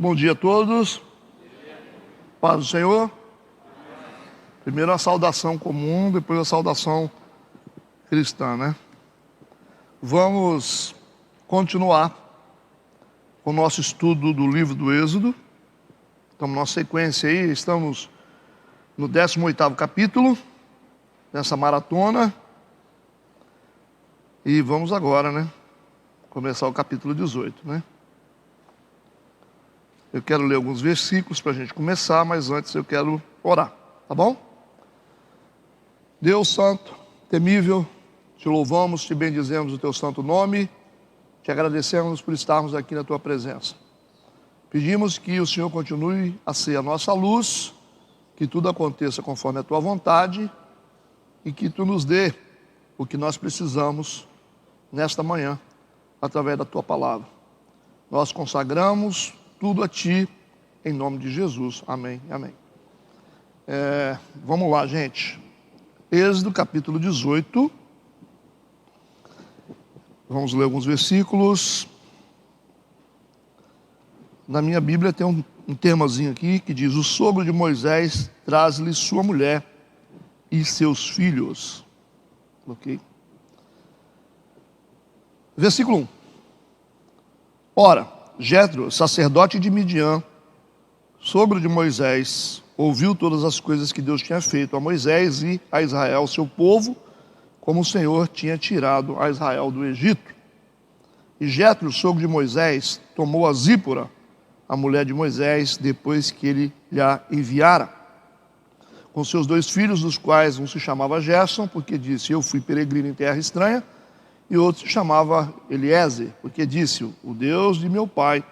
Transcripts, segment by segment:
Bom dia a todos. Paz do Senhor. Primeiro a saudação comum, depois a saudação cristã, né? Vamos continuar com o nosso estudo do livro do Êxodo. Estamos na sequência aí, estamos no 18º capítulo dessa maratona. E vamos agora, né? Começar o capítulo 18, né? Eu quero ler alguns versículos para a gente começar, mas antes eu quero orar, tá bom? Deus Santo, temível, te louvamos, te bendizemos o teu santo nome, te agradecemos por estarmos aqui na tua presença. Pedimos que o Senhor continue a ser a nossa luz, que tudo aconteça conforme a tua vontade e que tu nos dê o que nós precisamos nesta manhã, através da tua palavra. Nós consagramos tudo a ti, em nome de Jesus. Amém, amém. Vamos lá, gente. Êxodo capítulo 18. Vamos ler alguns versículos. Na minha Bíblia tem um termozinho aqui que diz: o sogro de Moisés traz-lhe sua mulher e seus filhos. Ok? Versículo 1. Ora, Jetro, sacerdote de Midian, sogro de Moisés, ouviu todas as coisas que Deus tinha feito a Moisés e a Israel, seu povo, como o Senhor tinha tirado a Israel do Egito. E Jetro, sogro de Moisés, tomou a Zípora, a mulher de Moisés, depois que ele lhe enviara, com seus 2 filhos, dos quais um se chamava Gerson, porque disse: eu fui peregrino em terra estranha, e outro se chamava Eliezer, porque disse: o Deus de meu pai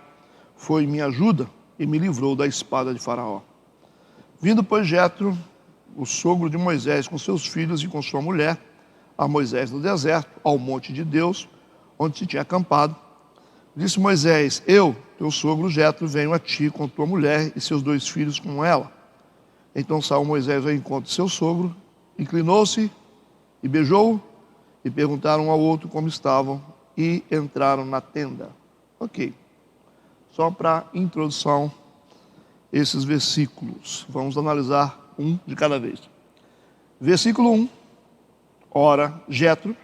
foi minha ajuda e me livrou da espada de Faraó. Vindo, pois, Jetro, o sogro de Moisés, com seus filhos e com sua mulher, a Moisés no deserto, ao monte de Deus, onde se tinha acampado, disse Moisés: eu, teu sogro Jetro, venho a ti com tua mulher e seus 2 filhos com ela. Então saiu Moisés ao encontro de seu sogro, inclinou-se e beijou-o, e perguntaram um ao outro como estavam, e entraram na tenda. Ok. Só para introdução, esses versículos. Vamos analisar um de cada vez. Versículo 1. Ora, Jetro,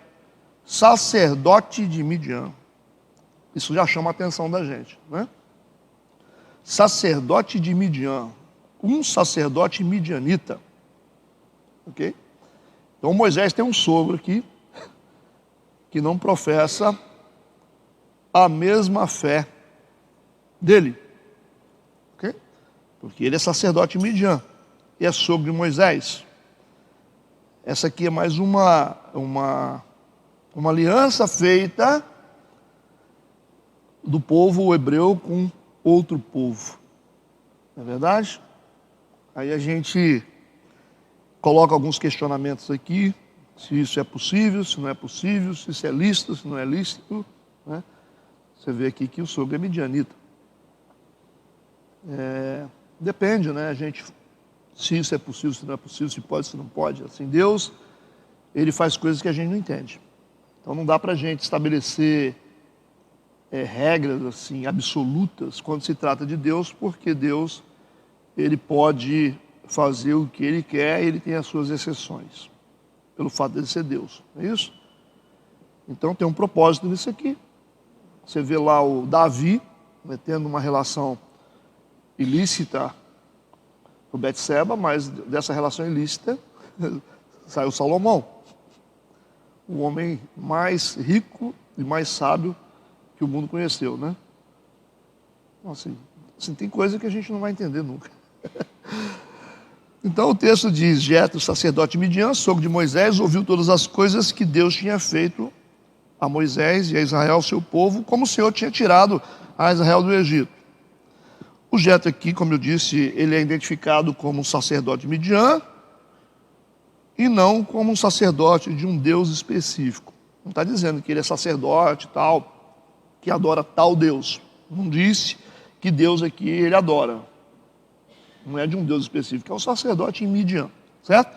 sacerdote de Midian. Isso já chama a atenção da gente, né? Sacerdote de Midian. Um sacerdote midianita. Ok? Então Moisés tem um sogro aqui que não professa a mesma fé dele. Ok? Porque ele é sacerdote Midian e é sogro de Moisés. Essa aqui é mais uma aliança feita do povo hebreu com outro povo. Não é verdade? Aí a gente coloca alguns questionamentos aqui, se isso é possível, se não é possível, se isso é lícito, se não é lícito, né? Você vê aqui que o sogro é midianita. Depende, né? Se isso é possível, se não é possível, se pode, se não pode. Assim, Deus, ele faz coisas que a gente não entende. Então não dá para a gente estabelecer regras assim absolutas quando se trata de Deus, porque Deus, ele pode fazer o que ele quer, ele tem as suas exceções, pelo fato de ele ser Deus, não é isso? Então tem um propósito nisso aqui. Você vê lá o Davi, tendo uma relação ilícita com Betseba, mas dessa relação ilícita saiu Salomão, o homem mais rico e mais sábio que o mundo conheceu, né? Assim, tem coisa que a gente não vai entender nunca. Então o texto diz: Jetro, sacerdote Midian, sogro de Moisés, ouviu todas as coisas que Deus tinha feito a Moisés e a Israel, seu povo, como o Senhor tinha tirado a Israel do Egito. O Jetro aqui, como eu disse, ele é identificado como um sacerdote Midian e não como um sacerdote de um Deus específico. Não está dizendo que ele é sacerdote tal, que adora tal Deus. Não disse que Deus aqui ele adora. Não é de um Deus específico, é um sacerdote em Midian, certo?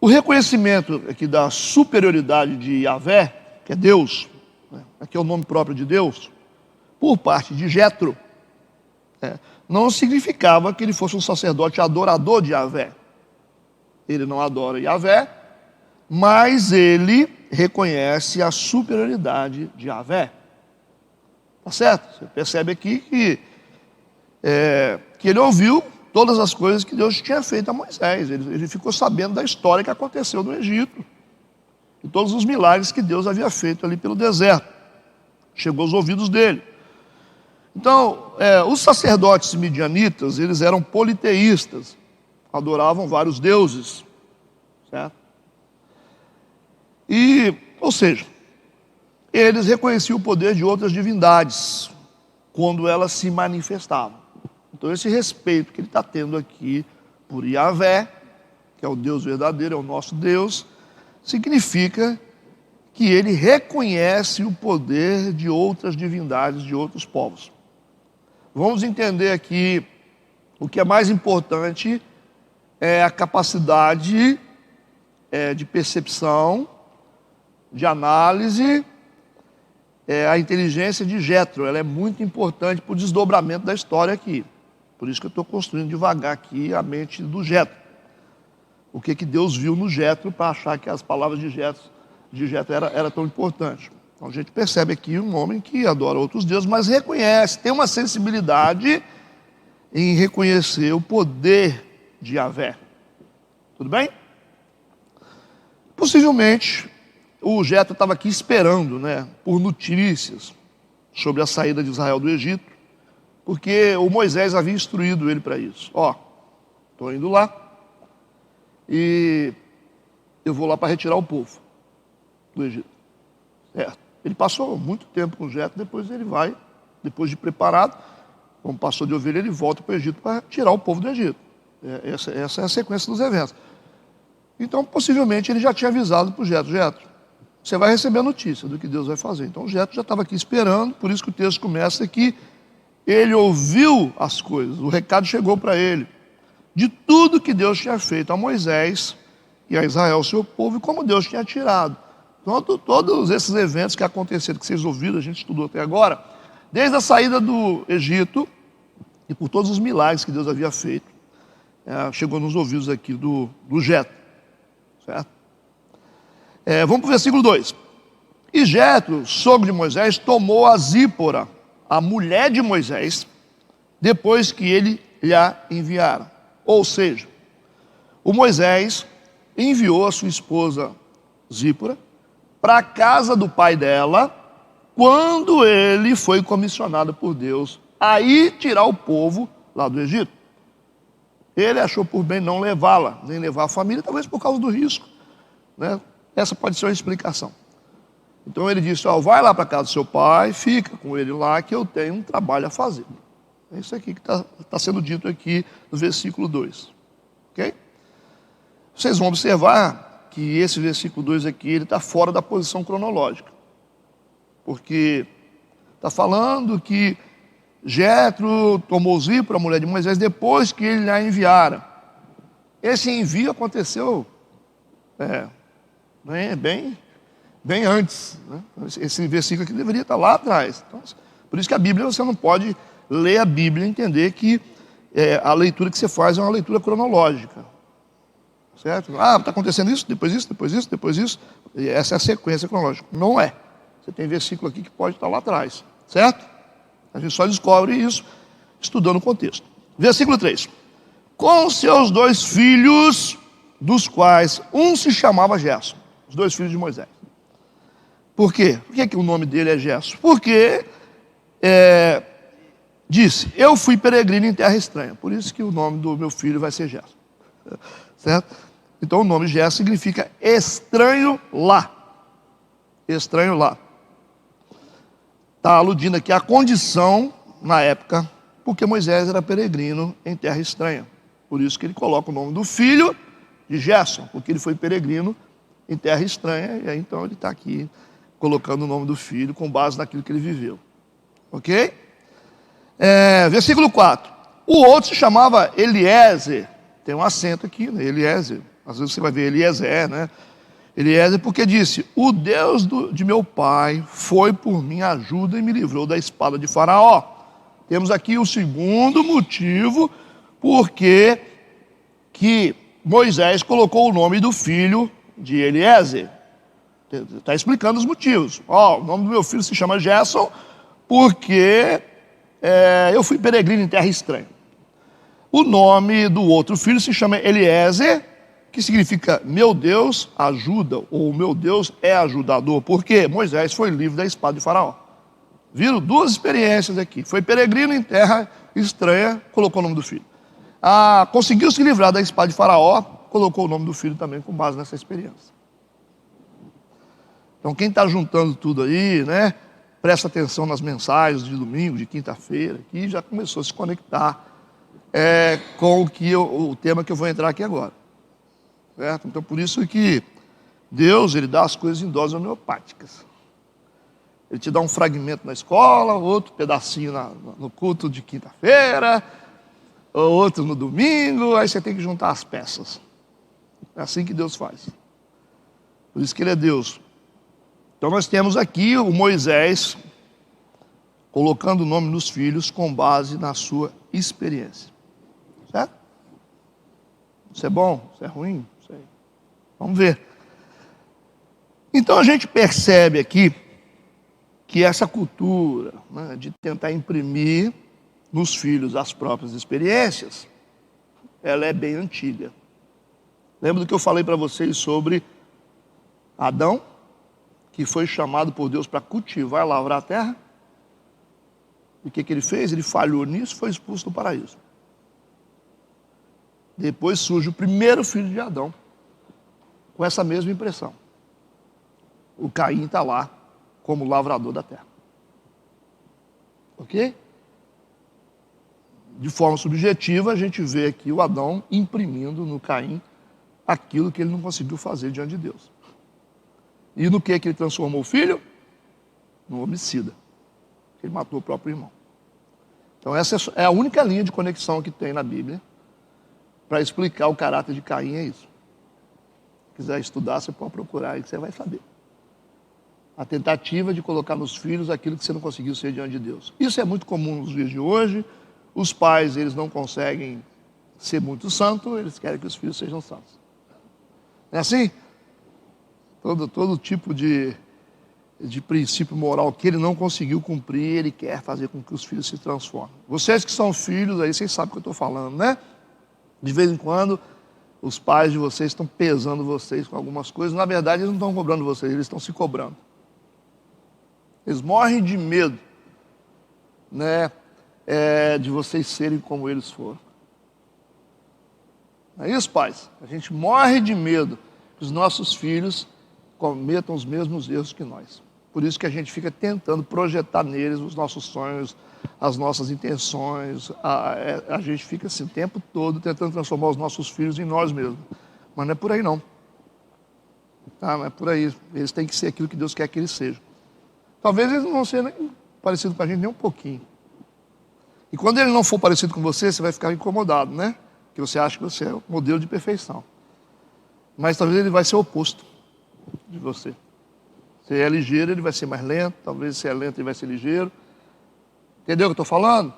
O reconhecimento aqui da superioridade de Yahvé, que é Deus, né? Aqui é o nome próprio de Deus. por parte de Jetro, não significava que ele fosse um sacerdote adorador de Yahvé. Ele não adora Yahvé, mas ele reconhece a superioridade de Yahvé. Tá certo? Você percebe aqui que ele ouviu todas as coisas que Deus tinha feito a Moisés. Ele ficou sabendo da história que aconteceu no Egito. E todos os milagres que Deus havia feito ali pelo deserto. Chegou aos ouvidos dele. Então, os sacerdotes midianitas, eles eram politeístas. Adoravam vários deuses. Certo? Ou seja, eles reconheciam o poder de outras divindades quando elas se manifestavam. Então esse respeito que ele está tendo aqui por Yahvé, que é o Deus verdadeiro, é o nosso Deus, significa que ele reconhece o poder de outras divindades, de outros povos. Vamos entender aqui o que é mais importante, é a capacidade de percepção, de análise, a inteligência de Jetro. Ela é muito importante para o desdobramento da história aqui. Por isso que eu estou construindo devagar aqui a mente do Jetro. O que Deus viu no Jetro para achar que as palavras de Jetro era tão importante. Então a gente percebe aqui um homem que adora outros deuses, mas reconhece, tem uma sensibilidade em reconhecer o poder de Yahvé. Tudo bem? Possivelmente, o Jetro estava aqui esperando, por notícias sobre a saída de Israel do Egito, porque o Moisés havia instruído ele para isso. Estou indo lá e eu vou lá para retirar o povo do Egito. Certo? Ele passou muito tempo com o Jetro, depois ele vai, depois de preparado, como pastor de ovelha, ele volta para o Egito para tirar o povo do Egito. Essa é a sequência dos eventos. Então, possivelmente, ele já tinha avisado para o Jetro, você vai receber a notícia do que Deus vai fazer. Então, o Jetro já estava aqui esperando, por isso que o texto começa aqui. Ele ouviu as coisas, o recado chegou para ele, de tudo que Deus tinha feito a Moisés e a Israel, seu povo, e como Deus tinha tirado. Então, todos esses eventos que aconteceram, que vocês ouviram, a gente estudou até agora, desde a saída do Egito, e por todos os milagres que Deus havia feito, chegou nos ouvidos aqui do Jetro. Certo? Vamos para o versículo 2. E Jetro, sogro de Moisés, tomou a Zípora, a mulher de Moisés, depois que ele lhe enviara. Ou seja, o Moisés enviou a sua esposa Zípora para a casa do pai dela, quando ele foi comissionado por Deus a ir tirar o povo lá do Egito. Ele achou por bem não levá-la, nem levar a família, talvez por causa do risco. Essa pode ser uma explicação. Então ele disse, vai lá para a casa do seu pai, fica com ele lá, que eu tenho um trabalho a fazer. É isso aqui que está sendo dito aqui no versículo 2. Ok? Vocês vão observar que esse versículo 2 aqui, ele está fora da posição cronológica. Porque está falando que Jetro tomou Zípora, a mulher de Moisés, depois que ele a enviara. Esse envio aconteceu bem antes. Esse versículo aqui deveria estar lá atrás. Então, por isso que a Bíblia, você não pode ler a Bíblia e entender que a leitura que você faz é uma leitura cronológica. Certo? Está acontecendo isso, depois isso, depois isso, depois isso. E essa é a sequência cronológica. Não é. Você tem versículo aqui que pode estar lá atrás. Certo? A gente só descobre isso estudando o contexto. Versículo 3. Com seus 2 filhos, dos quais um se chamava Gerson. Os 2 filhos de Moisés. Por quê? Por que o nome dele é Gerson? Porque disse, eu fui peregrino em terra estranha. Por isso que o nome do meu filho vai ser Gerson. Certo? Então o nome Gerson significa estranho lá. Estranho lá. Está aludindo aqui à condição na época, porque Moisés era peregrino em terra estranha. Por isso que ele coloca o nome do filho de Gerson, porque ele foi peregrino em terra estranha, e aí então ele está aqui colocando o nome do filho com base naquilo que ele viveu. Ok? Versículo 4. O outro se chamava Eliezer. Tem um acento aqui, Eliezer. Às vezes você vai ver Eliezer, Eliezer, porque disse: o Deus de meu pai foi por minha ajuda e me livrou da espada de Faraó. Temos aqui o segundo motivo porque que Moisés colocou o nome do filho de Eliezer. Está explicando os motivos. O nome do meu filho se chama Gerson porque eu fui peregrino em terra estranha. O nome do outro filho se chama Eliezer, que significa meu Deus ajuda, ou meu Deus é ajudador, porque Moisés foi livre da espada de Faraó. Viram duas experiências aqui. Foi peregrino em terra estranha, colocou o nome do filho. Conseguiu se livrar da espada de Faraó, colocou o nome do filho também com base nessa experiência. Então quem está juntando tudo aí, né, presta atenção nas mensagens de domingo, de quinta-feira, que já começou a se conectar com o tema que eu vou entrar aqui agora. Certo? Então por isso que Deus, Ele dá as coisas em doses homeopáticas. Ele te dá um fragmento na escola, outro pedacinho no culto de quinta-feira, outro no domingo, aí você tem que juntar as peças. É assim que Deus faz. Por isso que Ele é Deus. Então nós temos aqui o Moisés colocando o nome nos filhos com base na sua experiência. Certo? Isso é bom? Isso é ruim? Não sei. Vamos ver. Então a gente percebe aqui que essa cultura, né, de tentar imprimir nos filhos as próprias experiências, ela é bem antiga. Lembra do que eu falei para vocês sobre Adão, que foi chamado por Deus para cultivar e lavrar a terra? E o que ele fez? Ele falhou nisso e foi expulso do paraíso. Depois surge o primeiro filho de Adão, com essa mesma impressão. O Caim está lá como lavrador da terra. Ok? De forma subjetiva, a gente vê aqui o Adão imprimindo no Caim aquilo que ele não conseguiu fazer diante de Deus. E no que ele transformou o filho? No homicida. Ele matou o próprio irmão. Então essa é a única linha de conexão que tem na Bíblia para explicar o caráter de Caim, é isso. Se quiser estudar, você pode procurar aí que você vai saber. A tentativa de colocar nos filhos aquilo que você não conseguiu ser diante de Deus. Isso é muito comum nos dias de hoje. Os pais, eles não conseguem ser muito santos, eles querem que os filhos sejam santos. Não é assim? Todo tipo de princípio moral que ele não conseguiu cumprir, ele quer fazer com que os filhos se transformem. Vocês que são filhos, aí vocês sabem o que eu estou falando, né? De vez em quando, os pais de vocês estão pesando vocês com algumas coisas. Na verdade, eles não estão cobrando vocês, eles estão se cobrando. Eles morrem de medo, né, de vocês serem como eles foram. Não é isso, pais? A gente morre de medo que os nossos filhos cometam os mesmos erros que nós. Por isso que a gente fica tentando projetar neles os nossos sonhos, as nossas intenções. A gente fica assim o tempo todo tentando transformar os nossos filhos em nós mesmos. Mas não é por aí não. Tá? Não é por aí. Eles têm que ser aquilo que Deus quer que eles sejam. Talvez eles não vão ser nem parecidos com a gente nem um pouquinho. E quando ele não for parecido com você, você vai ficar incomodado, né? Porque você acha que você é o modelo de perfeição. Mas talvez ele vai ser o oposto de você. Se é ligeiro, ele vai ser mais lento. Talvez se é lento, ele vai ser ligeiro. Entendeu o que eu estou falando?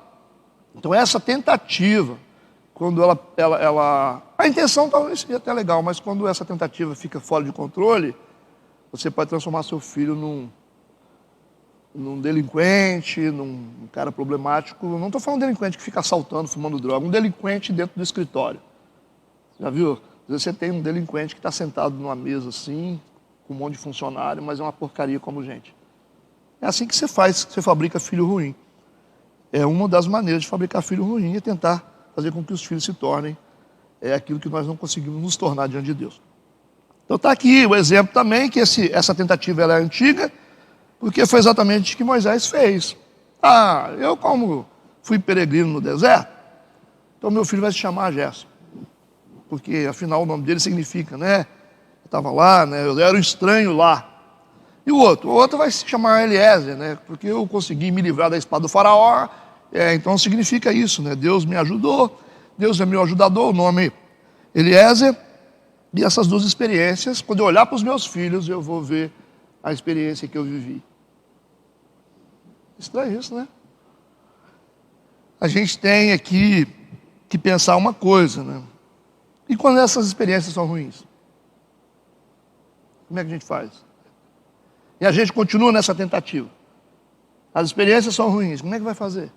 Então essa tentativa, quando a intenção talvez seja até legal, mas quando essa tentativa fica fora de controle, você pode transformar seu filho num delinquente, num cara problemático. Não estou falando de delinquente que fica assaltando, fumando droga. Um delinquente dentro do escritório. Já viu? Às vezes você tem um delinquente que está sentado numa mesa assim, com um monte de funcionário, mas é uma porcaria como gente. É assim que você faz, você fabrica filho ruim. É uma das maneiras de fabricar filho ruim, é tentar fazer com que os filhos se tornem aquilo que nós não conseguimos nos tornar diante de Deus. Então está aqui o exemplo também, que essa tentativa ela é antiga, porque foi exatamente o que Moisés fez. Eu como fui peregrino no deserto, então meu filho vai se chamar Gerson. Porque afinal o nome dele significa, né? Eu estava lá, né? Eu era um estranho lá. E o outro vai se chamar Eliezer, né? Porque eu consegui me livrar da espada do faraó. Então significa isso, né? Deus me ajudou, Deus é meu ajudador, o nome Eliezer. E essas duas experiências, quando eu olhar para os meus filhos, eu vou ver a experiência que eu vivi. Estranho isso, né? A gente tem aqui que pensar uma coisa, né? E quando essas experiências são ruins? Como é que a gente faz? E a gente continua nessa tentativa. As experiências são ruins, como é que vai fazer?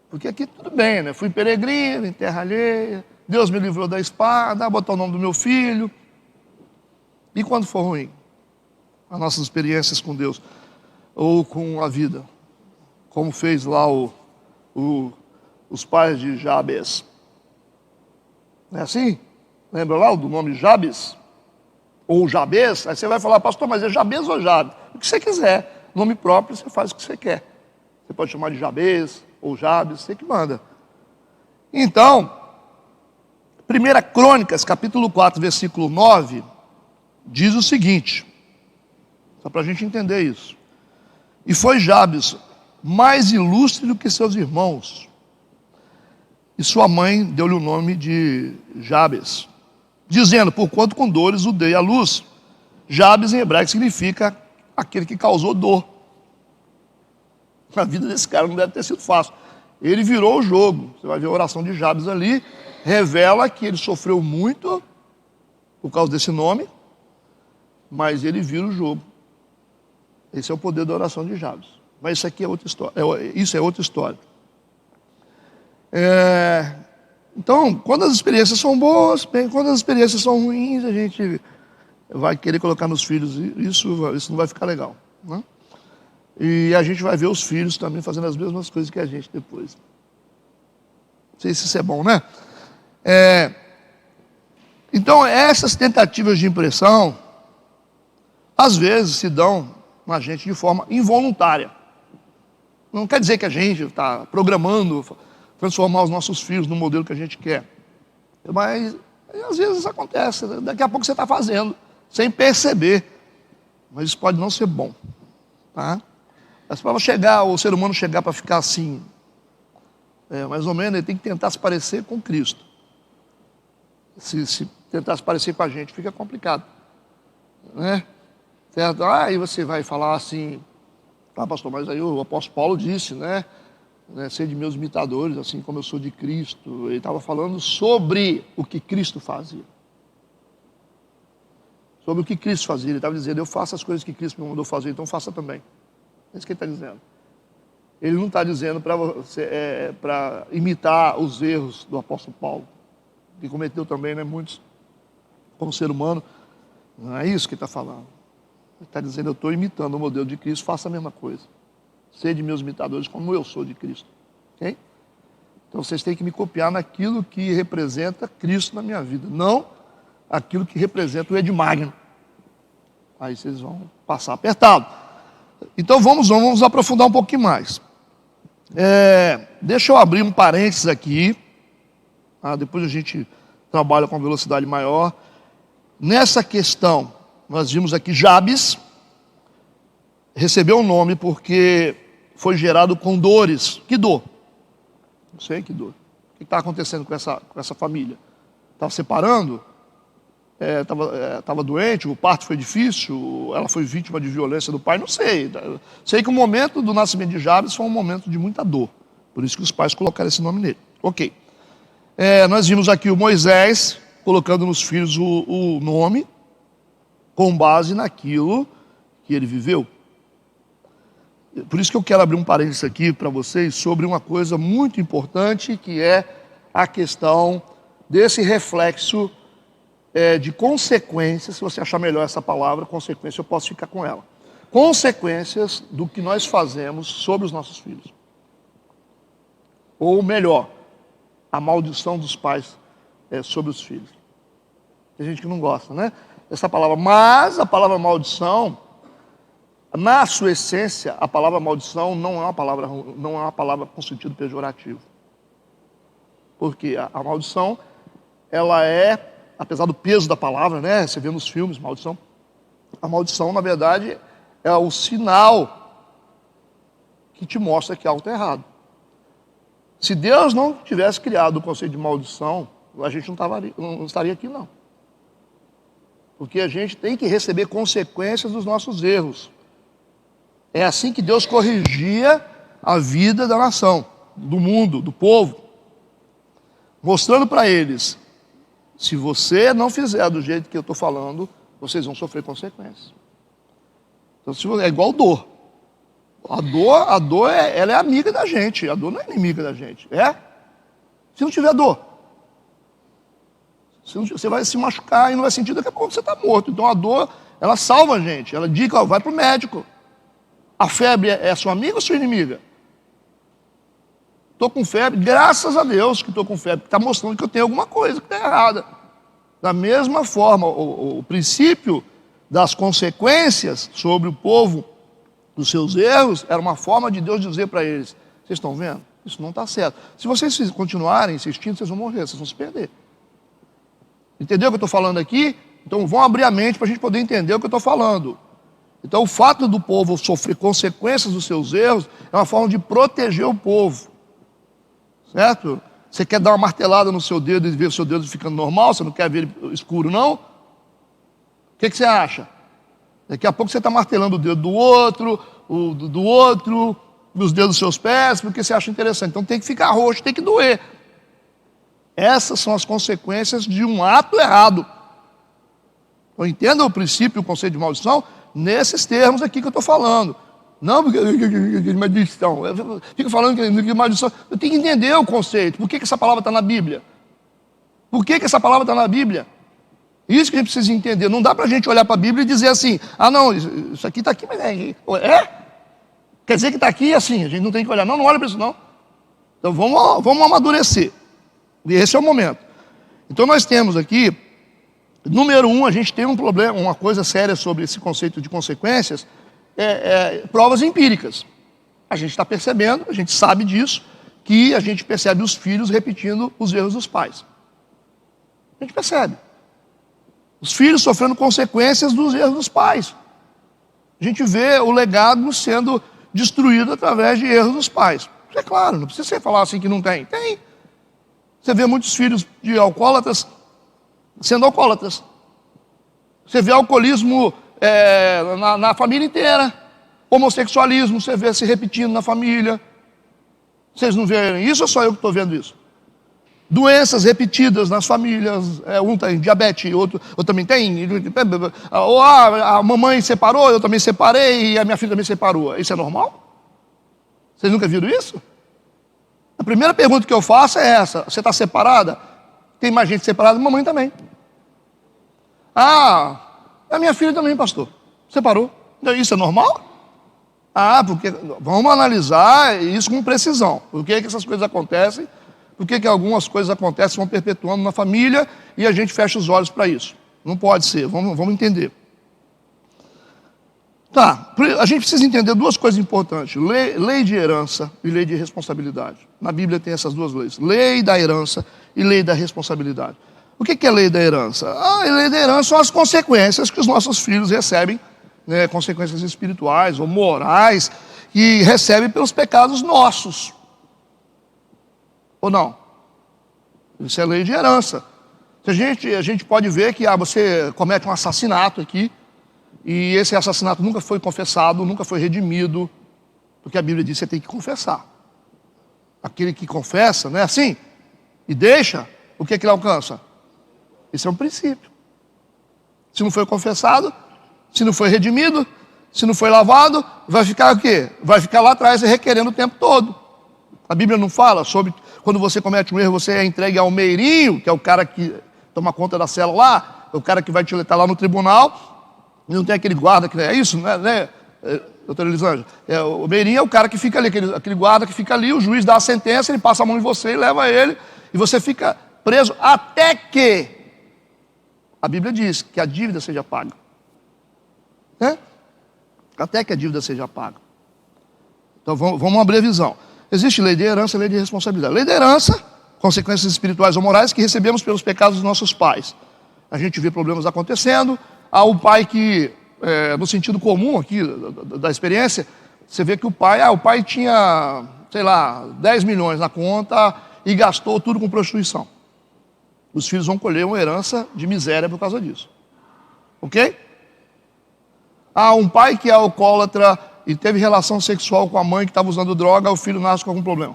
Porque aqui tudo bem, né? Fui peregrino, em terra alheia, Deus me livrou da espada, botar o nome do meu filho. E quando for ruim? As nossas experiências com Deus, ou com a vida, como fez lá os pais de Jabes. Não é assim? Lembra lá do nome Jabes? Ou Jabes? Aí você vai falar, pastor, mas é Jabes ou Jabes? O que você quiser. Nome próprio, você faz o que você quer. Você pode chamar de Jabes ou Jabes, você que manda. Então, 1 Crônicas, capítulo 4, versículo 9, diz o seguinte, só para a gente entender isso. E foi Jabes mais ilustre do que seus irmãos. E sua mãe deu-lhe o nome de Jabes, dizendo, porquanto com dores o dei à luz. Jabes em hebraico significa aquele que causou dor. A vida desse cara não deve ter sido fácil. Ele virou o jogo. Você vai ver a oração de Jabes ali, revela que ele sofreu muito por causa desse nome, mas ele vira o jogo. Esse é o poder da oração de Jabes. Mas isso aqui é outra história. Isso é outra história. Então, quando as experiências são boas, bem, quando as experiências são ruins, a gente vai querer colocar nos filhos, isso não vai ficar legal, né? E a gente vai ver os filhos também fazendo as mesmas coisas que a gente depois. Não sei se isso é bom, né? Então, essas tentativas de impressão, às vezes se dão na gente de forma involuntária. Não quer dizer que a gente está programando transformar os nossos filhos no modelo que a gente quer. Mas, às vezes isso acontece. Daqui a pouco você está fazendo, sem perceber. Mas isso pode não ser bom. Tá? Mas para o ser humano chegar para ficar assim, mais ou menos, ele tem que tentar se parecer com Cristo. Se tentar se parecer com a gente, fica complicado. Né? Certo? Aí você vai falar assim, pastor, mas aí o apóstolo Paulo disse, né? Ser de meus imitadores, assim como eu sou de Cristo. Ele estava falando sobre o que Cristo fazia. Sobre o que Cristo fazia. Ele estava dizendo, eu faço as coisas que Cristo me mandou fazer, então faça também. É isso que ele está dizendo. Ele não está dizendo para imitar os erros do apóstolo Paulo, que cometeu também, né, muitos, como ser humano. Não é isso que ele está falando. Ele está dizendo, eu estou imitando o modelo de Cristo, faça a mesma coisa. Sede meus imitadores como eu sou de Cristo. Okay? Então vocês têm que me copiar naquilo que representa Cristo na minha vida, não aquilo que representa o Ed Magno. Aí vocês vão passar apertado. Então vamos aprofundar um pouquinho mais. Deixa eu abrir um parênteses aqui. Depois a gente trabalha com velocidade maior. Nessa questão, nós vimos aqui Jabes recebeu o nome porque foi gerado com dores. Que dor? Não sei que dor. O que está acontecendo com essa família? Estava separando? Estava doente? O parto foi difícil? Ela foi vítima de violência do pai? Não sei. Sei que o momento do nascimento de Jabes foi um momento de muita dor. Por isso que os pais colocaram esse nome nele. Ok. Nós vimos aqui o Moisés colocando nos filhos o nome com base naquilo que ele viveu. Por isso que eu quero abrir um parênteses aqui para vocês sobre uma coisa muito importante, que é a questão desse reflexo de consequências. Se você achar melhor essa palavra, consequência, eu posso ficar com ela. Consequências do que nós fazemos sobre os nossos filhos. Ou melhor, a maldição dos pais sobre os filhos. Tem gente que não gosta, né? Essa palavra. Mas a palavra maldição, na sua essência, a palavra maldição não é uma palavra com sentido pejorativo. Porque a maldição, ela apesar do peso da palavra, né? Você vê nos filmes, maldição. A maldição, na verdade, é o sinal que te mostra que algo está errado. Se Deus não tivesse criado o conceito de maldição, a gente não estaria aqui, não. Porque a gente tem que receber consequências dos nossos erros. É assim que Deus corrigia a vida da nação, do mundo, do povo. Mostrando para eles, se você não fizer do jeito que eu estou falando, vocês vão sofrer consequências. Então, é igual dor. A dor ela é amiga da gente. A dor não é inimiga da gente. É? Se não tiver dor, você vai se machucar e não vai sentir, daqui a pouco você está morto. Então a dor, ela salva a gente. Ela diz, ó, vai para o médico. A febre é sua amiga ou sua inimiga? Estou com febre, graças a Deus que estou com febre. Está mostrando que eu tenho alguma coisa que está errada. Da mesma forma, o princípio das consequências sobre o povo, dos seus erros, era uma forma de Deus dizer para eles, vocês estão vendo? Isso não está certo. Se vocês continuarem insistindo, vocês vão morrer, vocês vão se perder. Entendeu o que eu estou falando aqui? Então vão abrir a mente para a gente poder entender o que eu estou falando. Então o fato do povo sofrer consequências dos seus erros é uma forma de proteger o povo. Certo? Você quer dar uma martelada no seu dedo e ver o seu dedo ficando normal? Você não quer ver ele escuro, não? O que você acha? Daqui a pouco você está martelando o dedo do outro, do outro, dos dedos dos seus pés, porque você acha interessante. Então tem que ficar roxo, tem que doer. Essas são as consequências de um ato errado. Então entenda o princípio e o conceito de maldição nesses termos aqui que eu estou falando. Não porque maldição. Fica falando que maldição. Eu tenho que entender o conceito. Por que essa palavra está na Bíblia? Por que essa palavra está na Bíblia? Isso que a gente precisa entender. Não dá para a gente olhar para a Bíblia e dizer assim, ah não, isso aqui está aqui, mas é? Quer dizer que está aqui assim, a gente não tem que olhar. Não olha para isso não. Então vamos amadurecer. E esse é o momento. Então nós temos aqui, número 1, a gente tem um problema, uma coisa séria sobre esse conceito de consequências, provas empíricas. A gente está percebendo, a gente sabe disso, que a gente percebe os filhos repetindo os erros dos pais. A gente percebe. Os filhos sofrendo consequências dos erros dos pais. A gente vê o legado sendo destruído através de erros dos pais. É claro, não precisa você falar assim que não tem. Tem. Você vê muitos filhos de alcoólatras sendo alcoólatras. Você vê alcoolismo na família inteira. Homossexualismo, você vê se repetindo na família. Vocês não veem isso ou só eu que estou vendo isso? Doenças repetidas nas famílias, um tem diabetes, outro também tem, ou a mamãe separou, eu também separei, e a minha filha também separou. Isso é normal? Vocês nunca viram isso? A primeira pergunta que eu faço é essa, você está separada? Tem mais gente separada? Mamãe também. Ah, a minha filha também, pastor, separou. Isso é normal? Ah, porque vamos analisar isso com precisão. Por que essas coisas acontecem? Por que algumas coisas acontecem, vão perpetuando na família e a gente fecha os olhos para isso? Não pode ser, vamos entender. Tá, a gente precisa entender duas coisas importantes. Lei de herança e lei de responsabilidade. Na Bíblia tem essas duas leis. Lei da herança e lei da responsabilidade. O que é lei da herança? A lei da herança são as consequências que os nossos filhos recebem, né, consequências espirituais ou morais, e recebem pelos pecados nossos. Ou não? Isso é lei de herança. A gente pode ver que você comete um assassinato aqui, e esse assassinato nunca foi confessado, nunca foi redimido, porque a Bíblia diz que você tem que confessar. Aquele que confessa, não é assim? E deixa, o que ele alcança? Esse é um princípio. Se não foi confessado, se não foi redimido, se não foi lavado, vai ficar o quê? Vai ficar lá atrás requerendo o tempo todo. A Bíblia não fala sobre quando você comete um erro, você é entregue ao meirinho, que é o cara que toma conta da cela lá, é o cara que vai te letar lá no tribunal, e não tem aquele guarda que é isso, né, doutora Elisângela? O meirinho é o cara que fica ali, aquele guarda que fica ali, o juiz dá a sentença, ele passa a mão em você e leva ele, e você fica preso até que a Bíblia diz que a dívida seja paga. Né? Até que a dívida seja paga. Então vamos abrir a visão. Existe lei de herança e lei de responsabilidade. Lei de herança, consequências espirituais ou morais que recebemos pelos pecados dos nossos pais. A gente vê problemas acontecendo. Há o pai que, no sentido comum aqui da experiência, você vê que o pai tinha, sei lá, 10 milhões na conta e gastou tudo com prostituição. Os filhos vão colher uma herança de miséria por causa disso. Ok? Um pai que é alcoólatra e teve relação sexual com a mãe que estava usando droga, o filho nasce com algum problema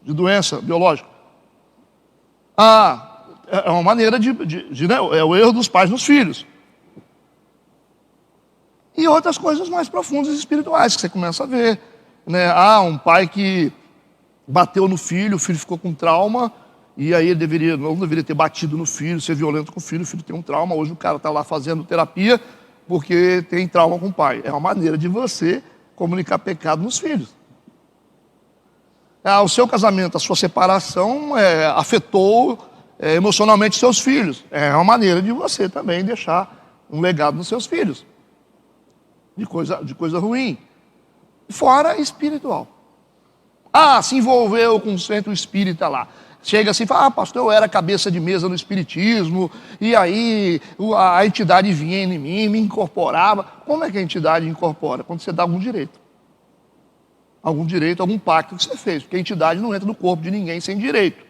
de doença biológica. É uma maneira né? É o erro dos pais nos filhos. E outras coisas mais profundas e espirituais que você começa a ver, né? Um pai que bateu no filho, o filho ficou com trauma, e aí ele não deveria ter batido no filho, ser violento com o filho tem um trauma. Hoje o cara está lá fazendo terapia porque tem trauma com o pai. É uma maneira de você comunicar pecado nos filhos. O seu casamento, a sua separação afetou emocionalmente seus filhos. É uma maneira de você também deixar um legado nos seus filhos. De coisa ruim. Fora espiritual. Se envolveu com o centro espírita lá. Chega assim e fala, pastor, eu era cabeça de mesa no espiritismo, e aí a entidade vinha em mim, me incorporava. Como é que a entidade incorpora? Quando você dá algum direito. Algum pacto que você fez, porque a entidade não entra no corpo de ninguém sem direito.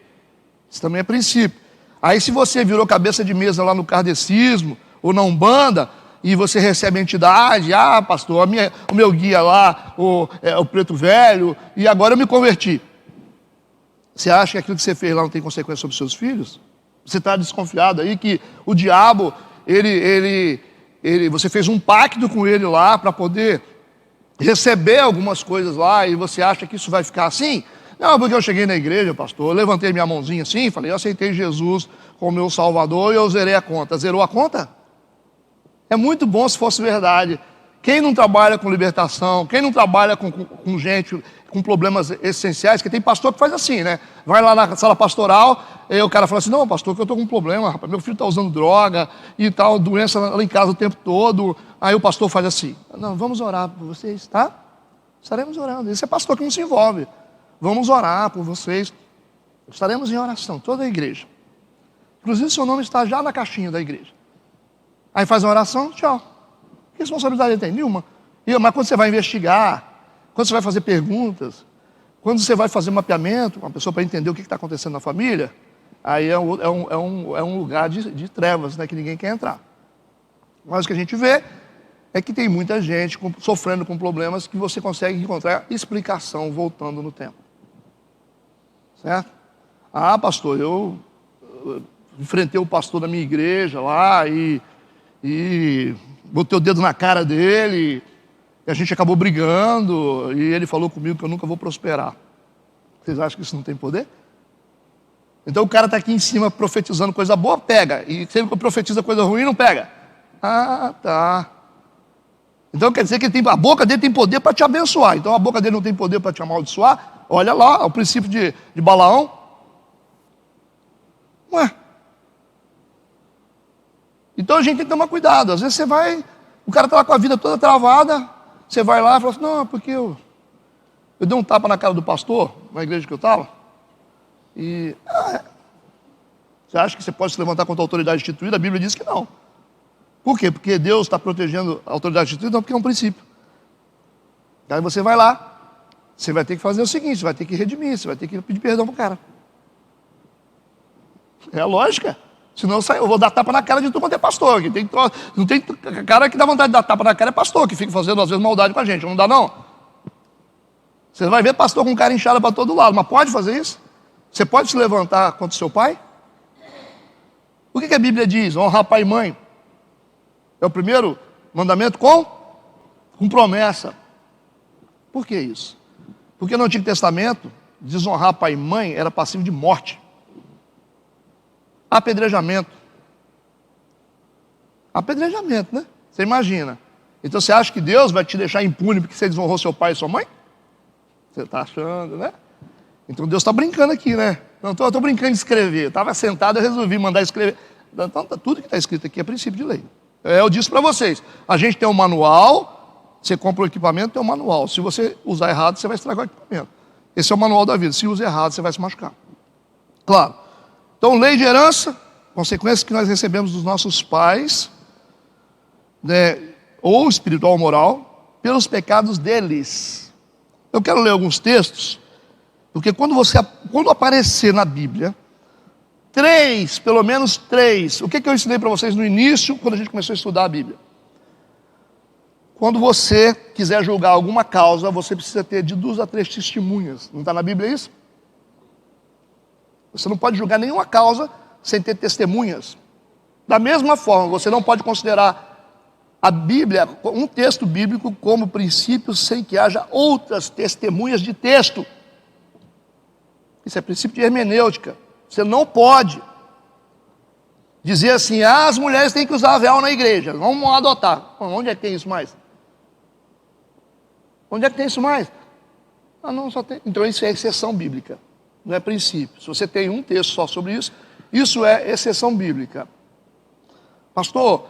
Isso também é princípio. Aí se você virou cabeça de mesa lá no kardecismo, ou na Umbanda, e você recebe a entidade, pastor, o meu guia lá, o preto velho, e agora eu me converti. Você acha que aquilo que você fez lá não tem consequência sobre seus filhos? Você está desconfiado aí que o diabo, você fez um pacto com ele lá para poder receber algumas coisas lá, e você acha que isso vai ficar assim? Não, porque eu cheguei na igreja, pastor, eu levantei minha mãozinha assim, falei, eu aceitei Jesus como meu Salvador e eu zerei a conta. Zerou a conta? É muito bom se fosse verdade. Quem não trabalha com libertação, quem não trabalha com gente com problemas essenciais, que tem pastor que faz assim, né? Vai lá na sala pastoral, e o cara fala assim, não, pastor, que eu estou com um problema, rapaz, meu filho está usando droga e tal, doença lá em casa o tempo todo. Aí o pastor faz assim, não, vamos orar por vocês, tá? Estaremos orando. Esse é pastor que não se envolve. Vamos orar por vocês. Estaremos em oração, toda a igreja. Inclusive seu nome está já na caixinha da igreja. Aí faz uma oração, tchau. Que responsabilidade ele tem? Nenhuma. Mas quando você vai investigar, quando você vai fazer perguntas, quando você vai fazer mapeamento com a pessoa para entender o que está acontecendo na família, aí é um lugar de trevas, né, que ninguém quer entrar. Mas o que a gente vê é que tem muita gente sofrendo com problemas que você consegue encontrar explicação voltando no tempo. Certo? Pastor, eu enfrentei o pastor da minha igreja lá e botei o dedo na cara dele, e a gente acabou brigando, e ele falou comigo que eu nunca vou prosperar. Vocês acham que isso não tem poder? Então o cara está aqui em cima profetizando coisa boa, pega. E se ele profetiza coisa ruim, não pega. Tá. Então quer dizer que a boca dele tem poder para te abençoar. Então a boca dele não tem poder para te amaldiçoar. Olha lá, o princípio de Balaão. Então a gente tem que tomar cuidado. Às vezes o cara está lá com a vida toda travada, você vai lá e fala assim, não, porque eu dei um tapa na cara do pastor, na igreja que eu estava, e você acha que você pode se levantar contra a autoridade instituída? A Bíblia diz que não. Por quê? Porque Deus está protegendo a autoridade instituída? Não, porque é um princípio. Aí você vai lá, você vai ter que fazer o seguinte, você vai ter que redimir, você vai ter que pedir perdão para o cara. É a lógica. Senão eu vou dar tapa na cara de tu quanto é pastor. Não tem cara que dá vontade de dar tapa na cara, é pastor, que fica fazendo às vezes maldade com a gente. Não dá não. Você vai ver pastor com cara inchada para todo lado, mas pode fazer isso? Você pode se levantar contra o seu pai? O que a Bíblia diz? Honrar pai e mãe. É o primeiro mandamento com promessa. Por que isso? Porque no Antigo Testamento, desonrar pai e mãe era passivo de morte. Apedrejamento, né? Você imagina. Então você acha que Deus vai te deixar impune porque você desonrou seu pai e sua mãe? Você está achando, né? Então Deus está brincando aqui, né? Não estou brincando de escrever. Eu estava sentado e resolvi mandar escrever. Então tudo que está escrito aqui é princípio de lei. Eu disse para vocês, a gente tem um manual, você compra o equipamento, tem um manual. Se você usar errado, você vai estragar o equipamento. Esse é o manual da vida. Se usa errado, você vai se machucar. Claro. Então, lei de herança, consequências que nós recebemos dos nossos pais, né, ou espiritual ou moral, pelos pecados deles. Eu quero ler alguns textos, porque quando aparecer na Bíblia pelo menos três. O que eu ensinei para vocês no início, quando a gente começou a estudar a Bíblia? Quando você quiser julgar alguma causa, você precisa ter de 2 a 3 testemunhas. Não está na Bíblia isso? Você não pode julgar nenhuma causa sem ter testemunhas. Da mesma forma, você não pode considerar a Bíblia, um texto bíblico, como princípio sem que haja outras testemunhas de texto. Isso é princípio de hermenêutica. Você não pode dizer assim, as mulheres têm que usar véu na igreja, vamos adotar. Onde é que tem isso mais? Onde é que tem isso mais? Não, só tem. Então isso é exceção bíblica, não é princípio. Se você tem um texto só sobre isso, isso é exceção bíblica. Pastor,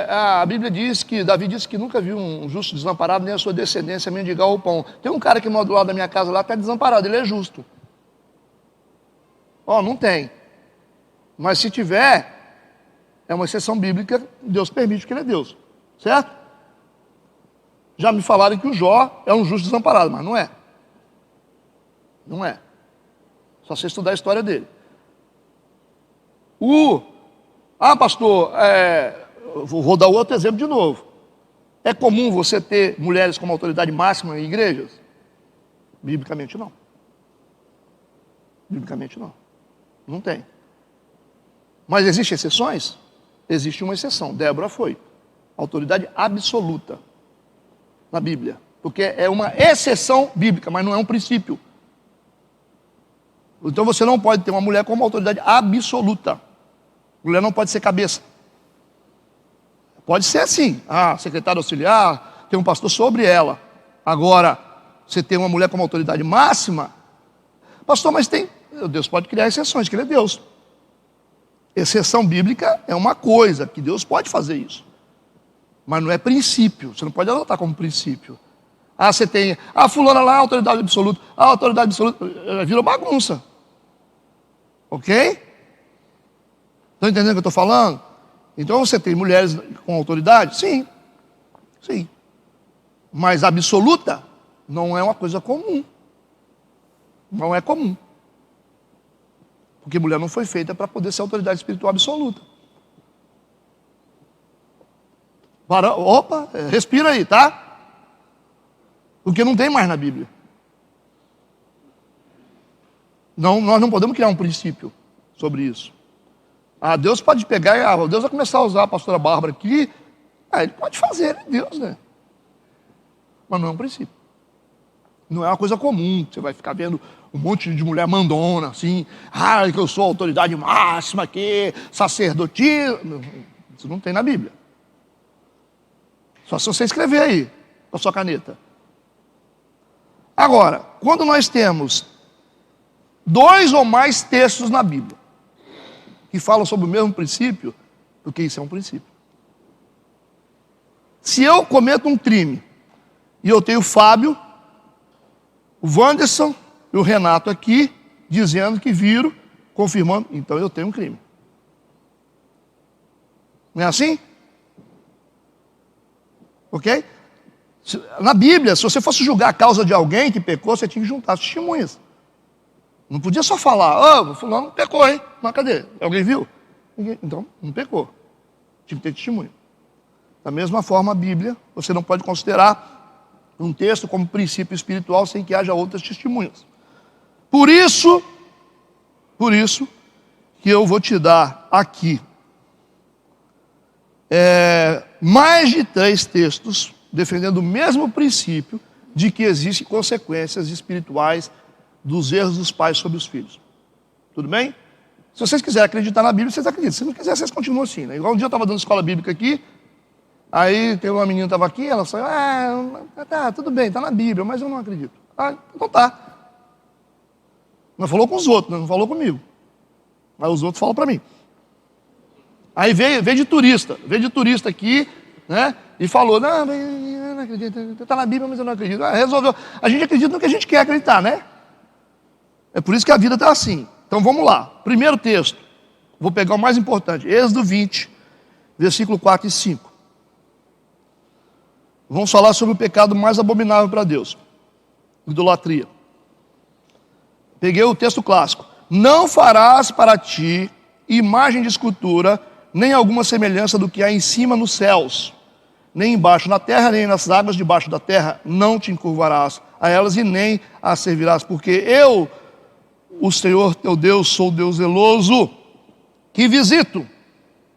a Bíblia diz que, Davi disse que nunca viu um justo desamparado, nem a sua descendência mendigar o pão. Tem um cara que mora do lado da minha casa lá, está desamparado, ele é justo. Não tem. Mas se tiver, é uma exceção bíblica, Deus permite que ele é Deus. Certo? Já me falaram que o Jó é um justo desamparado, mas não é. Não é. Só você estudar a história dele. Pastor, vou dar outro exemplo de novo. É comum você ter mulheres como autoridade máxima em igrejas? Biblicamente não. Biblicamente não. Não tem. Mas existem exceções? Existe uma exceção. Débora foi autoridade absoluta na Bíblia. Porque é uma exceção bíblica, mas não é um princípio. Então você não pode ter uma mulher como autoridade absoluta. Mulher não pode ser cabeça. Pode ser assim. Secretária auxiliar, tem um pastor sobre ela. Agora, você tem uma mulher como autoridade máxima. Pastor, mas Deus pode criar exceções, que ele é Deus. Exceção bíblica é uma coisa, que Deus pode fazer isso. Mas não é princípio, você não pode adotar como princípio. Você tem, fulana lá, autoridade absoluta. A autoridade absoluta virou bagunça. Ok? Estão entendendo o que eu estou falando? Então você tem mulheres com autoridade? Sim. Sim. Mas absoluta não é uma coisa comum. Não é comum. Porque mulher não foi feita para poder ser autoridade espiritual absoluta. Respira aí, tá? Porque não tem mais na Bíblia. Nós não podemos criar um princípio sobre isso. Deus pode pegar, Deus vai começar a usar a pastora Bárbara aqui. Ele pode fazer, é Deus, né? Mas não é um princípio. Não é uma coisa comum. Você vai ficar vendo um monte de mulher mandona, assim. Que eu sou a autoridade máxima aqui, sacerdotismo. Isso não tem na Bíblia. Só se você escrever aí, com a sua caneta. Agora, quando nós temos 2 ou mais textos na Bíblia que falam sobre o mesmo princípio, porque isso é um princípio. Se eu cometo um crime e eu tenho o Fábio, o Wanderson e o Renato aqui dizendo que viram, confirmando, então eu tenho um crime. Não é assim? Ok? Na Bíblia, se você fosse julgar a causa de alguém que pecou, você tinha que juntar as testemunhas. Não podia só falar, fulano pecou, hein? Mas cadê? Alguém viu? Ninguém. Então, não pecou. Tinha que ter testemunho. Da mesma forma, a Bíblia, você não pode considerar um texto como princípio espiritual sem que haja outras testemunhas. Por isso que eu vou te dar aqui mais de 3 textos defendendo o mesmo princípio de que existem consequências espirituais dos erros dos pais sobre os filhos. Tudo bem? Se vocês quiserem acreditar na Bíblia, vocês acreditam. Se não quiserem, vocês continuam assim, né? Igual um dia eu estava dando escola bíblica aqui, aí tem uma menina que estava aqui, ela saiu, tá, tudo bem, está na Bíblia, mas eu não acredito. Então tá. Não falou com os outros, não falou comigo. Mas os outros falam para mim. Aí veio de turista aqui, né? E falou, não acredito, está na Bíblia, mas eu não acredito. Resolveu. A gente acredita no que a gente quer acreditar, né? É por isso que a vida está assim. Então vamos lá. Primeiro texto. Vou pegar o mais importante. Êxodo 20, versículo 4 e 5. Vamos falar sobre o pecado mais abominável para Deus. Idolatria. Peguei o texto clássico. não farás para ti imagem de escultura, nem alguma semelhança do que há em cima nos céus, nem embaixo na terra, nem nas águas debaixo da terra. Não te encurvarás a elas e nem as servirás, porque eu, o Senhor teu Deus, sou Deus zeloso, que visito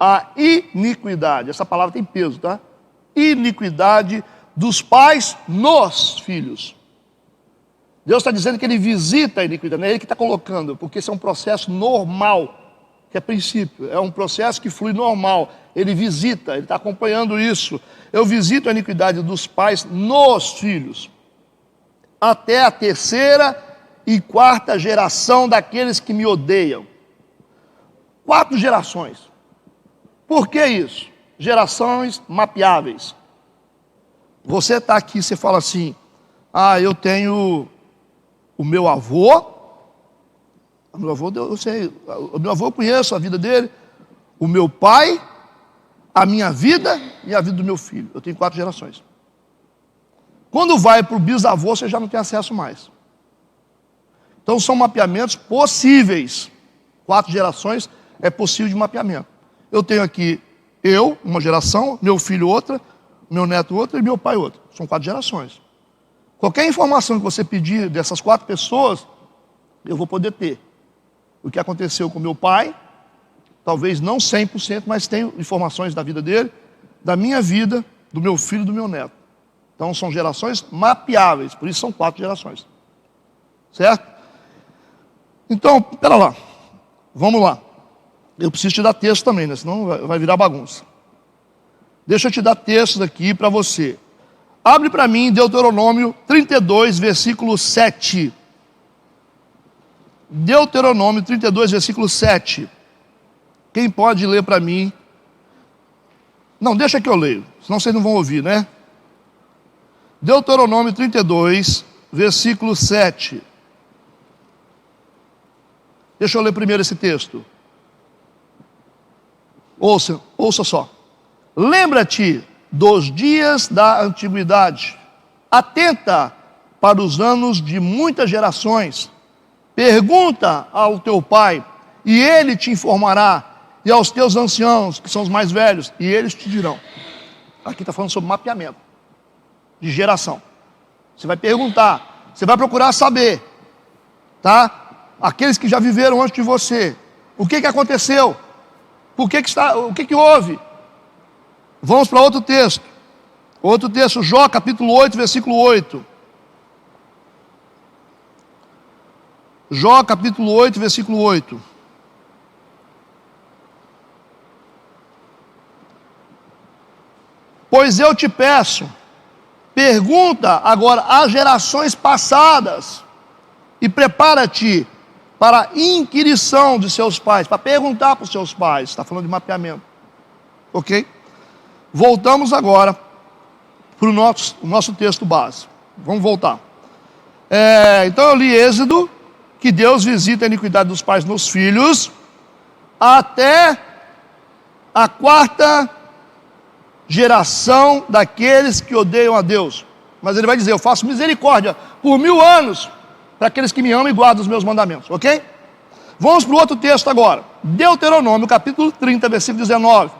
a iniquidade. Essa palavra tem peso, tá? Iniquidade dos pais nos filhos. Deus está dizendo que Ele visita a iniquidade, não é Ele que está colocando, porque esse é um processo normal, que é princípio, é um processo que flui normal. Ele visita, Ele está acompanhando isso. Eu visito a iniquidade dos pais nos filhos, até a terceira e quarta geração daqueles que me odeiam. 4 gerações. Por que isso? Gerações mapeáveis. Você está aqui, você fala assim, eu tenho o meu avô, eu sei, o meu avô eu conheço a vida dele, o meu pai, a minha vida e a vida do meu filho. Eu tenho 4 gerações. Quando vai para o bisavô, você já não tem acesso mais. Então são mapeamentos possíveis. 4 gerações é possível de mapeamento. Eu tenho aqui uma geração, meu filho outra, meu neto outra e meu pai outra. São 4 gerações. Qualquer informação que você pedir dessas 4 pessoas, eu vou poder ter. O que aconteceu com meu pai, talvez não 100%, mas tenho informações da vida dele, da minha vida, do meu filho e do meu neto. Então são gerações mapeáveis, por isso são 4 gerações. Certo? Então, pera lá. Vamos lá. Eu preciso te dar texto também, né? Senão vai virar bagunça. Deixa eu te dar textos aqui para você. Abre para mim Deuteronômio 32, versículo 7. Deuteronômio 32, versículo 7. Quem pode ler para mim? Não, deixa que eu leio, senão vocês não vão ouvir, né? Deuteronômio 32, versículo 7. Deixa eu ler primeiro esse texto. Ouça só. Lembra-te dos dias da antiguidade. Atenta para os anos de muitas gerações. Pergunta ao teu pai, e ele te informará. E aos teus anciãos, que são os mais velhos, e eles te dirão. Aqui está falando sobre mapeamento de geração. Você vai perguntar, você vai procurar saber, tá? Aqueles que já viveram antes de você, o que aconteceu? O que houve? Vamos para outro texto. Outro texto, Jó, capítulo 8, versículo 8. Jó, capítulo 8, versículo 8. Pois eu te peço, pergunta agora às gerações passadas e prepara-te para a inquirição de seus pais, para perguntar para os seus pais. Está falando de mapeamento. Ok? Voltamos agora para o nosso texto base. Vamos voltar. Então eu li Êxodo, que Deus visita a iniquidade dos pais nos filhos, até a 4ª geração daqueles que odeiam a Deus. Mas ele vai dizer, eu faço misericórdia por 1000 anos para aqueles que me amam e guardam os meus mandamentos, ok? Vamos para o outro texto agora. Deuteronômio, capítulo 30, versículo 19.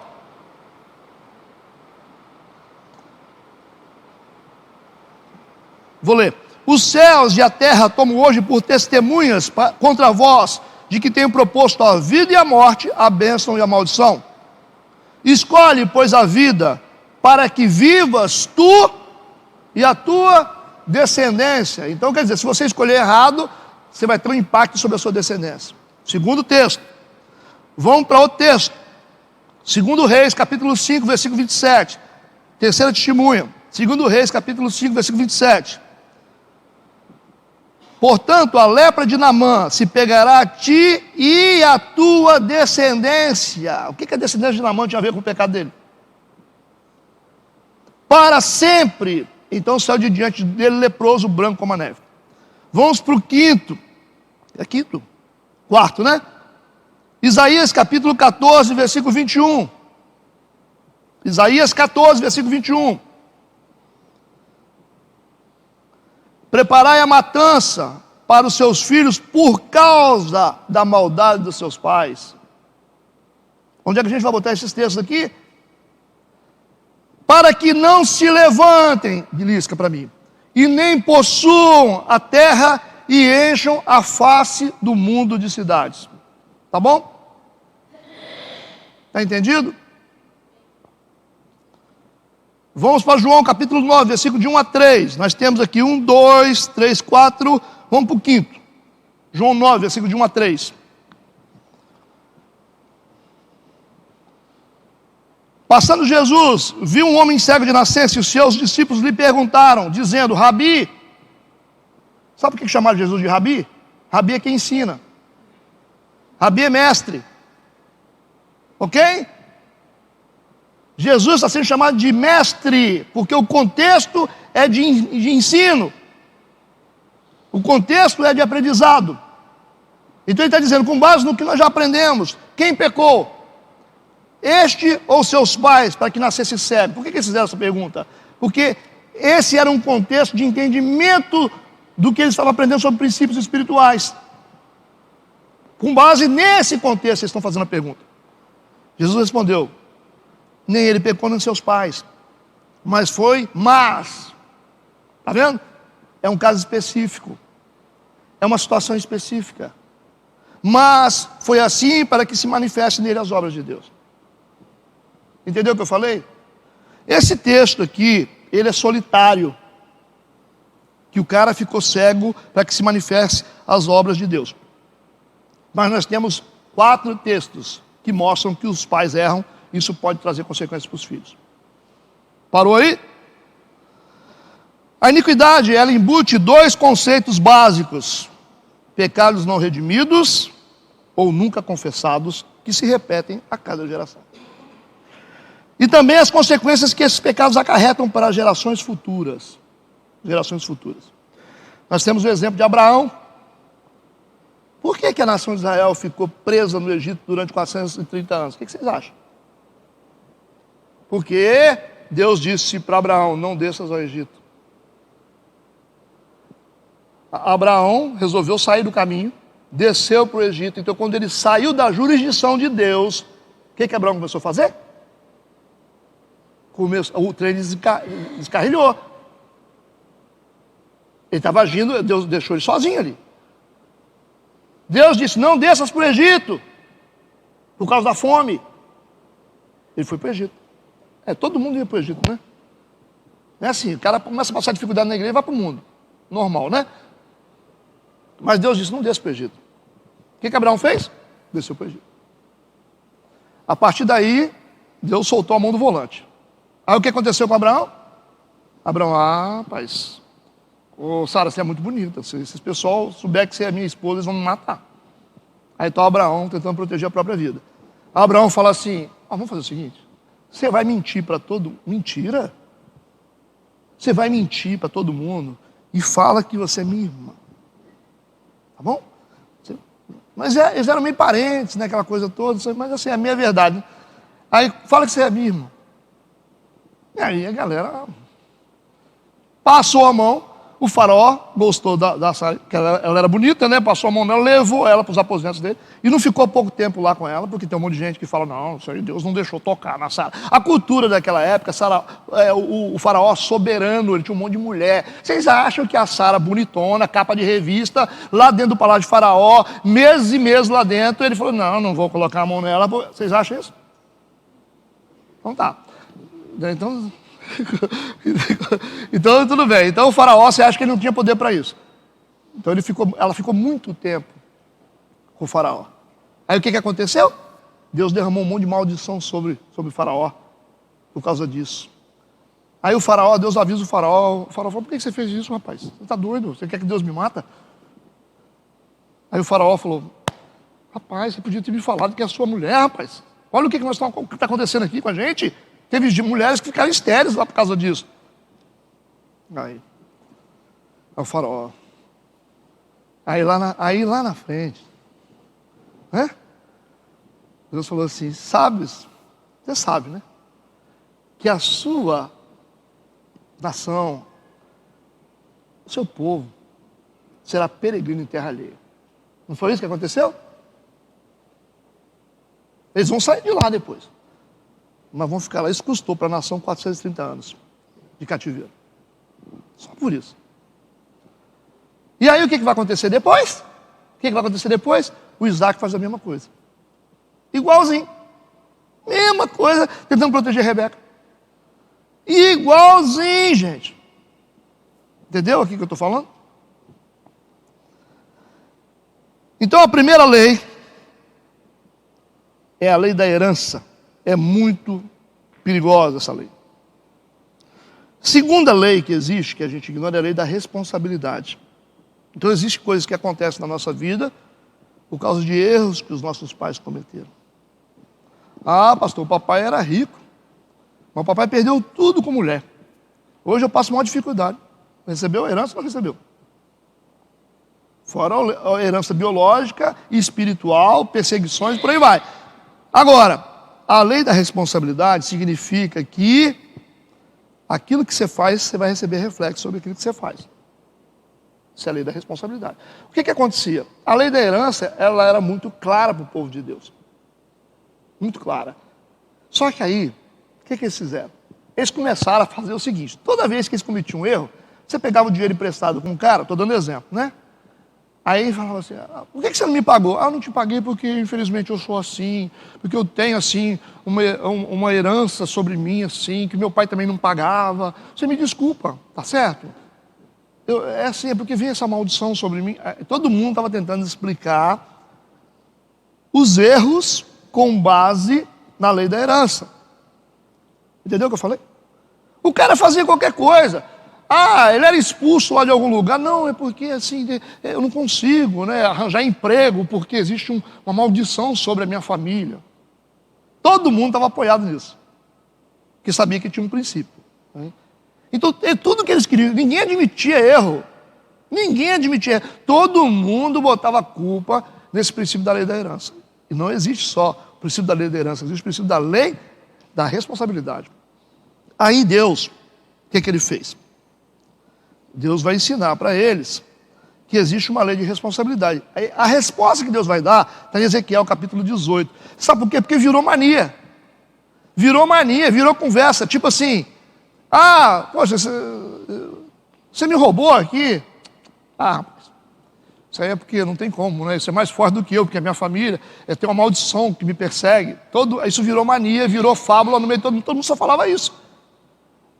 Vou ler. Os céus e a terra tomo hoje por testemunhas contra vós, de que tenho proposto a vida e a morte, a bênção e a maldição. Escolhe, pois, a vida, para que vivas tu e a tua descendência. Então, quer dizer, se você escolher errado, você vai ter um impacto sobre a sua descendência. Segundo texto. Vamos para outro texto. 2 Reis, capítulo 5, versículo 27. Terceira testemunha. 2 Reis, capítulo 5, versículo 27. Portanto, a lepra de Naamã se pegará a ti e a tua descendência. O que a descendência de Naamã tinha a ver com o pecado dele? Para sempre. Então saiu de diante dele leproso, branco como a neve. Vamos para o quinto. É quinto? Quarto, né? Isaías capítulo 14, versículo 21. Isaías 14, versículo 21. Preparai a matança, para os seus filhos por causa da maldade dos seus pais. Onde é que a gente vai botar esses textos aqui? Para que não se levantem, belisca para mim, e nem possuam a terra e encham a face do mundo de cidades. Tá bom? Está entendido? Vamos para João capítulo 9, versículo de 1 a 3. Nós temos aqui 1, 2, 3, 4. Vamos para o quinto. João 9, versículo de 1 a 3. Passando Jesus, viu um homem cego de nascença e os seus discípulos lhe perguntaram, dizendo, Rabi, sabe por que chamaram Jesus de Rabi? Rabi é quem ensina. Rabi é mestre. Ok? Jesus está sendo chamado de mestre, porque o contexto é de ensino. O contexto é de aprendizado. Então ele está dizendo, com base no que nós já aprendemos, quem pecou? Este ou seus pais, para que nascesse cego? Por que eles fizeram essa pergunta? Porque esse era um contexto de entendimento do que eles estavam aprendendo sobre princípios espirituais. Com base nesse contexto, eles estão fazendo a pergunta. Jesus respondeu, nem ele pecou nem seus pais, mas, está vendo? É um caso específico, é uma situação específica, mas foi assim para que se manifeste nele as obras de Deus. Entendeu o que eu falei? Esse texto aqui, ele é solitário, que o cara ficou cego para que se manifeste as obras de Deus. Mas nós temos 4 textos que mostram que os pais erram, isso pode trazer consequências para os filhos. Parou aí? A iniquidade, ela embute 2 conceitos básicos: pecados não redimidos ou nunca confessados, que se repetem a cada geração. E também as consequências que esses pecados acarretam para gerações futuras. Gerações futuras. Nós temos o exemplo de Abraão. Por que a nação de Israel ficou presa no Egito durante 430 anos? O que vocês acham? Porque Deus disse para Abraão, não desças ao Egito. Abraão resolveu sair do caminho, desceu para o Egito. Então quando ele saiu da jurisdição de Deus, o que Abraão começou a fazer? O trem descarrilhou. Ele estava agindo, Deus deixou ele sozinho ali. Deus disse, não desças para o Egito, por causa da fome. Ele foi para o Egito. Todo mundo ia para o Egito, né? Não é assim, o cara começa a passar dificuldade na igreja e vai para o mundo. Normal, né? Mas Deus disse, não desça para o Egito. O que Abraão fez? Desceu para o Egito. A partir daí, Deus soltou a mão do volante. Aí o que aconteceu com Abraão? Abraão, rapaz, Sara, você é muito bonita. Se esse pessoal souber que você é minha esposa, eles vão me matar. Aí está Abraão tentando proteger a própria vida. Abraão fala assim, vamos fazer o seguinte, você vai mentir para todo mundo? Mentira. Você vai mentir para todo mundo e fala que você é minha irmã. Tá bom? Mas eles eram meio parentes, né, aquela coisa toda, mas assim, é a minha verdade. Aí fala que você é minha irmã. E aí a galera passou a mão, o faraó gostou da Sara, que ela era bonita, né? Passou a mão nela, levou ela para os aposentos dele, e não ficou pouco tempo lá com ela, porque tem um monte de gente que fala, não, isso aí Deus não deixou tocar na Sara. A cultura daquela época, o faraó soberano, ele tinha um monte de mulher. Vocês acham que a Sara, bonitona, capa de revista, lá dentro do palácio de faraó, meses e meses lá dentro, ele falou, não vou colocar a mão nela. Vocês acham isso? Então tá. Então tudo bem. Então o faraó, você acha que ele não tinha poder para isso? Então ela ficou muito tempo com o faraó. Aí o que aconteceu? Deus derramou um monte de maldição sobre o faraó por causa disso. Aí o faraó, Deus avisa o faraó falou, por que você fez isso, rapaz? Você está doido? Você quer que Deus me mata? Aí o faraó falou, rapaz, você podia ter me falado que é a sua mulher, rapaz. Olha o que está acontecendo aqui com a gente. Teve mulheres que ficaram estéreis lá por causa disso. Aí o faraó. Aí lá na frente, né? Deus falou assim, você sabe, né? Que a sua nação, o seu povo, será peregrino em terra alheia. Não foi isso que aconteceu? Eles vão sair de lá depois. Mas vão ficar lá. Isso custou para a nação 430 anos de cativeiro. Só por isso. E aí o que vai acontecer depois? O que vai acontecer depois? O Isaac faz a mesma coisa. Igualzinho. Mesma coisa, tentando proteger a Rebeca. Igualzinho, gente. Entendeu aqui que eu estou falando? Então a primeira lei é a lei da herança. É muito perigosa essa lei. Segunda lei que existe, que a gente ignora, é a lei da responsabilidade. Então existem coisas que acontecem na nossa vida por causa de erros que os nossos pais cometeram. Ah, pastor, o papai era rico, mas o papai perdeu tudo com mulher. Hoje eu passo maior dificuldade. Recebeu a herança ou não recebeu? Fora a herança biológica, espiritual, perseguições, por aí vai. Agora, a lei da responsabilidade significa que aquilo que você faz, você vai receber reflexo sobre aquilo que você faz. Isso é a lei da responsabilidade. O que acontecia? A lei da herança, ela era muito clara para o povo de Deus. Muito clara. Só que aí, o que eles fizeram? Eles começaram a fazer o seguinte: toda vez que eles cometiam um erro, você pegava o dinheiro emprestado com um cara, estou dando exemplo, né? Aí falava assim: por que você não me pagou? Ah, eu não te paguei porque infelizmente eu sou assim, porque eu tenho assim uma herança sobre mim assim, que meu pai também não pagava. Você me desculpa, tá certo? É assim, é porque vem essa maldição sobre mim. Todo mundo estava tentando explicar os erros com base na lei da herança. Entendeu o que eu falei? O cara fazia qualquer coisa. Ah, ele era expulso lá de algum lugar. Não, é porque assim, eu não consigo, né, arranjar emprego, porque existe uma maldição sobre a minha família. Todo mundo estava apoiado nisso, que sabia que tinha um princípio. Né? Então, tudo que eles queriam, ninguém admitia erro. Ninguém admitia erro. Todo mundo botava a culpa nesse princípio da lei da herança. E não existe só o princípio da lei da herança, existe o princípio da lei da responsabilidade. Aí Deus, o que ele fez? Deus vai ensinar para eles que existe uma lei de responsabilidade. Aí, a resposta que Deus vai dar está em Ezequiel capítulo 18. Sabe por quê? Porque virou mania. Virou mania, virou conversa. Tipo assim: ah, poxa, você me roubou aqui? Ah, isso aí é porque não tem como, né? Isso é mais forte do que eu, porque a minha família tem uma maldição que me persegue. Isso virou mania, virou fábula no meio de todo mundo só falava isso.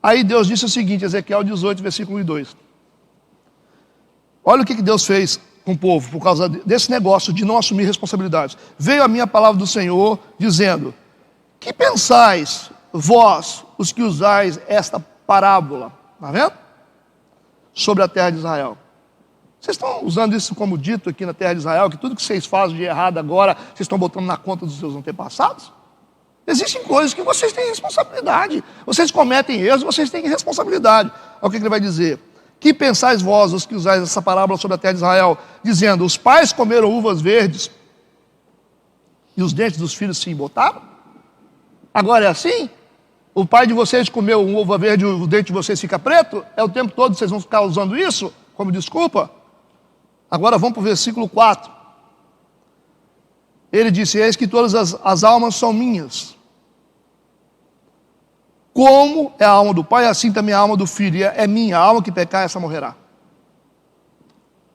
Aí Deus disse o seguinte, Ezequiel 18, versículo 2. Olha o que Deus fez com o povo por causa desse negócio de não assumir responsabilidades. Veio a minha palavra do Senhor dizendo: que pensais, vós, os que usais esta parábola, está vendo? Sobre a terra de Israel. Vocês estão usando isso como dito aqui na terra de Israel, que tudo que vocês fazem de errado agora, vocês estão botando na conta dos seus antepassados? Existem coisas que vocês têm responsabilidade. Vocês cometem erros, vocês têm responsabilidade. Olha o que ele vai dizer. Que pensais vós, os que usais essa parábola sobre a terra de Israel, dizendo: os pais comeram uvas verdes e os dentes dos filhos se embotaram? Agora é assim? O pai de vocês comeu uma uva verde e o dente de vocês fica preto? É o tempo todo vocês vão ficar usando isso como desculpa? Agora vamos para o versículo 4. Ele disse: eis que todas as almas são minhas. Como é a alma do pai, assim também a alma do filho. E é minha alma que pecar, essa morrerá.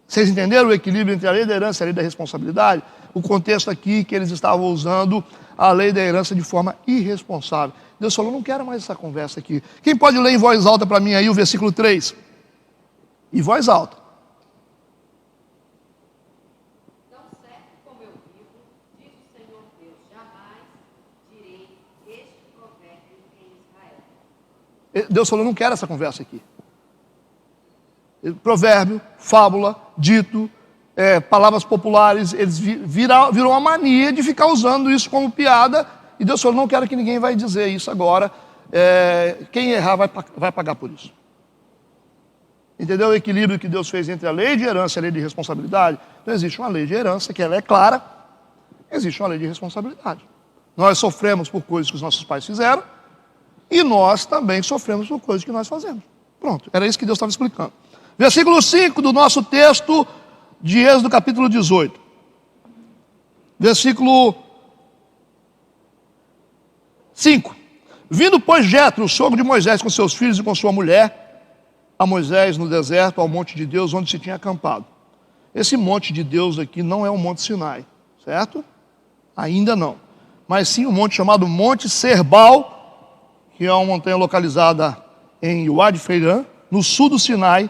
Vocês entenderam o equilíbrio entre a lei da herança e a lei da responsabilidade? O contexto aqui é que eles estavam usando a lei da herança de forma irresponsável. Deus falou: não quero mais essa conversa aqui. Quem pode ler em voz alta para mim aí o versículo 3? Em voz alta. Tão certo como eu vivo, diz o Senhor Deus, jamais direi este provérbio em Israel. Deus falou: não quero essa conversa aqui. Provérbio, fábula, dito, palavras populares, eles virou uma mania de ficar usando isso como piada. E Deus falou: não quero que ninguém vai dizer isso agora. Quem errar vai pagar por isso. Entendeu o equilíbrio que Deus fez entre a lei de herança e a lei de responsabilidade? Então existe uma lei de herança, que ela é clara. Existe uma lei de responsabilidade. Nós sofremos por coisas que os nossos pais fizeram, e nós também sofremos por coisas que nós fazemos. Pronto, era isso que Deus estava explicando. Versículo 5 do nosso texto de Êxodo capítulo 18, versículo 5. Vindo, pois, Jetro, o sogro de Moisés, com seus filhos e com sua mulher, a Moisés no deserto, ao monte de Deus, onde se tinha acampado. Esse monte de Deus aqui não é o Monte Sinai, certo? Ainda não. Mas sim um monte chamado Monte Serbal, que é uma montanha localizada em Wadi Feiran, no sul do Sinai,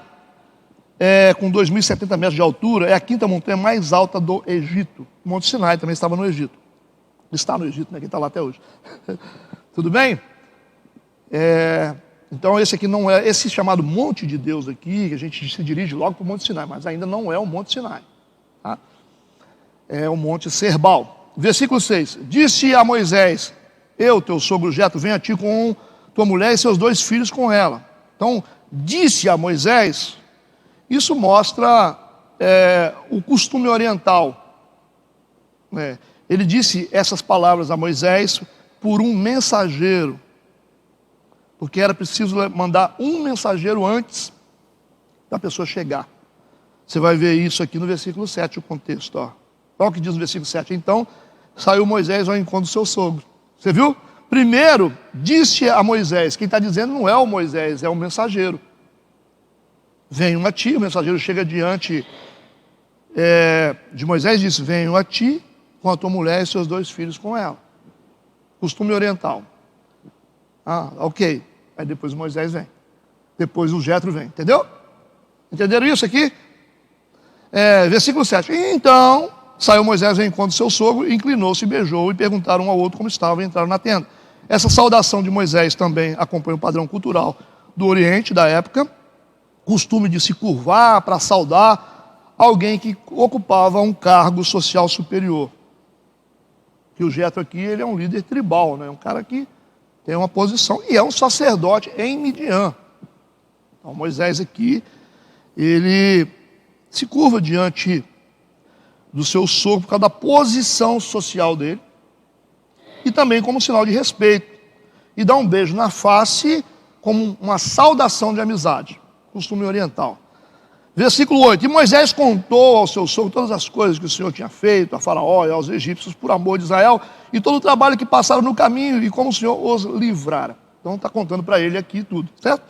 com 2.070 metros de altura. É a quinta montanha mais alta do Egito. O Monte Sinai também estava no Egito. Está no Egito, né? Quem está lá até hoje. Tudo bem? Então esse aqui não é, esse chamado Monte de Deus aqui, que a gente se dirige logo para o Monte Sinai, mas ainda não é o Monte Sinai. Tá? É o Monte Serbal. Versículo 6. Disse a Moisés, eu, teu sogro Jetro, venho a ti com tua mulher e seus 2 filhos com ela. Então, disse a Moisés, isso mostra o costume oriental. Ele disse essas palavras a Moisés por um mensageiro, porque era preciso mandar um mensageiro antes da pessoa chegar. Você vai ver isso aqui no versículo 7, o contexto. Olha o que diz no versículo 7. Então, saiu Moisés ao encontro do seu sogro. Você viu? Primeiro, disse a Moisés. Quem está dizendo não é o Moisés, é o mensageiro. Venho a ti, o mensageiro chega diante de Moisés e disse, venho a ti com a tua mulher e seus 2 filhos com ela. Costume oriental. Ok. Aí depois Moisés vem. Depois o Jetro vem. Entendeu? Entenderam isso aqui? Versículo 7. Então, saiu Moisés ao encontro do seu sogro, inclinou-se, beijou e perguntaram um ao outro como estava e entraram na tenda. Essa saudação de Moisés também acompanha o padrão cultural do Oriente, da época. Costume de se curvar para saudar alguém que ocupava um cargo social superior. Que o Jetro aqui, ele é um líder tribal, né? Um cara que tem uma posição e é um sacerdote em Midian. Então Moisés aqui, ele se curva diante do seu sogro por causa da posição social dele e também como sinal de respeito. E dá um beijo na face como uma saudação de amizade. Costume oriental. Versículo 8. E Moisés contou ao seu sogro todas as coisas que o Senhor tinha feito a Faraó e aos egípcios por amor de Israel e todo o trabalho que passaram no caminho e como o Senhor os livrara. Então está contando para ele aqui tudo, certo?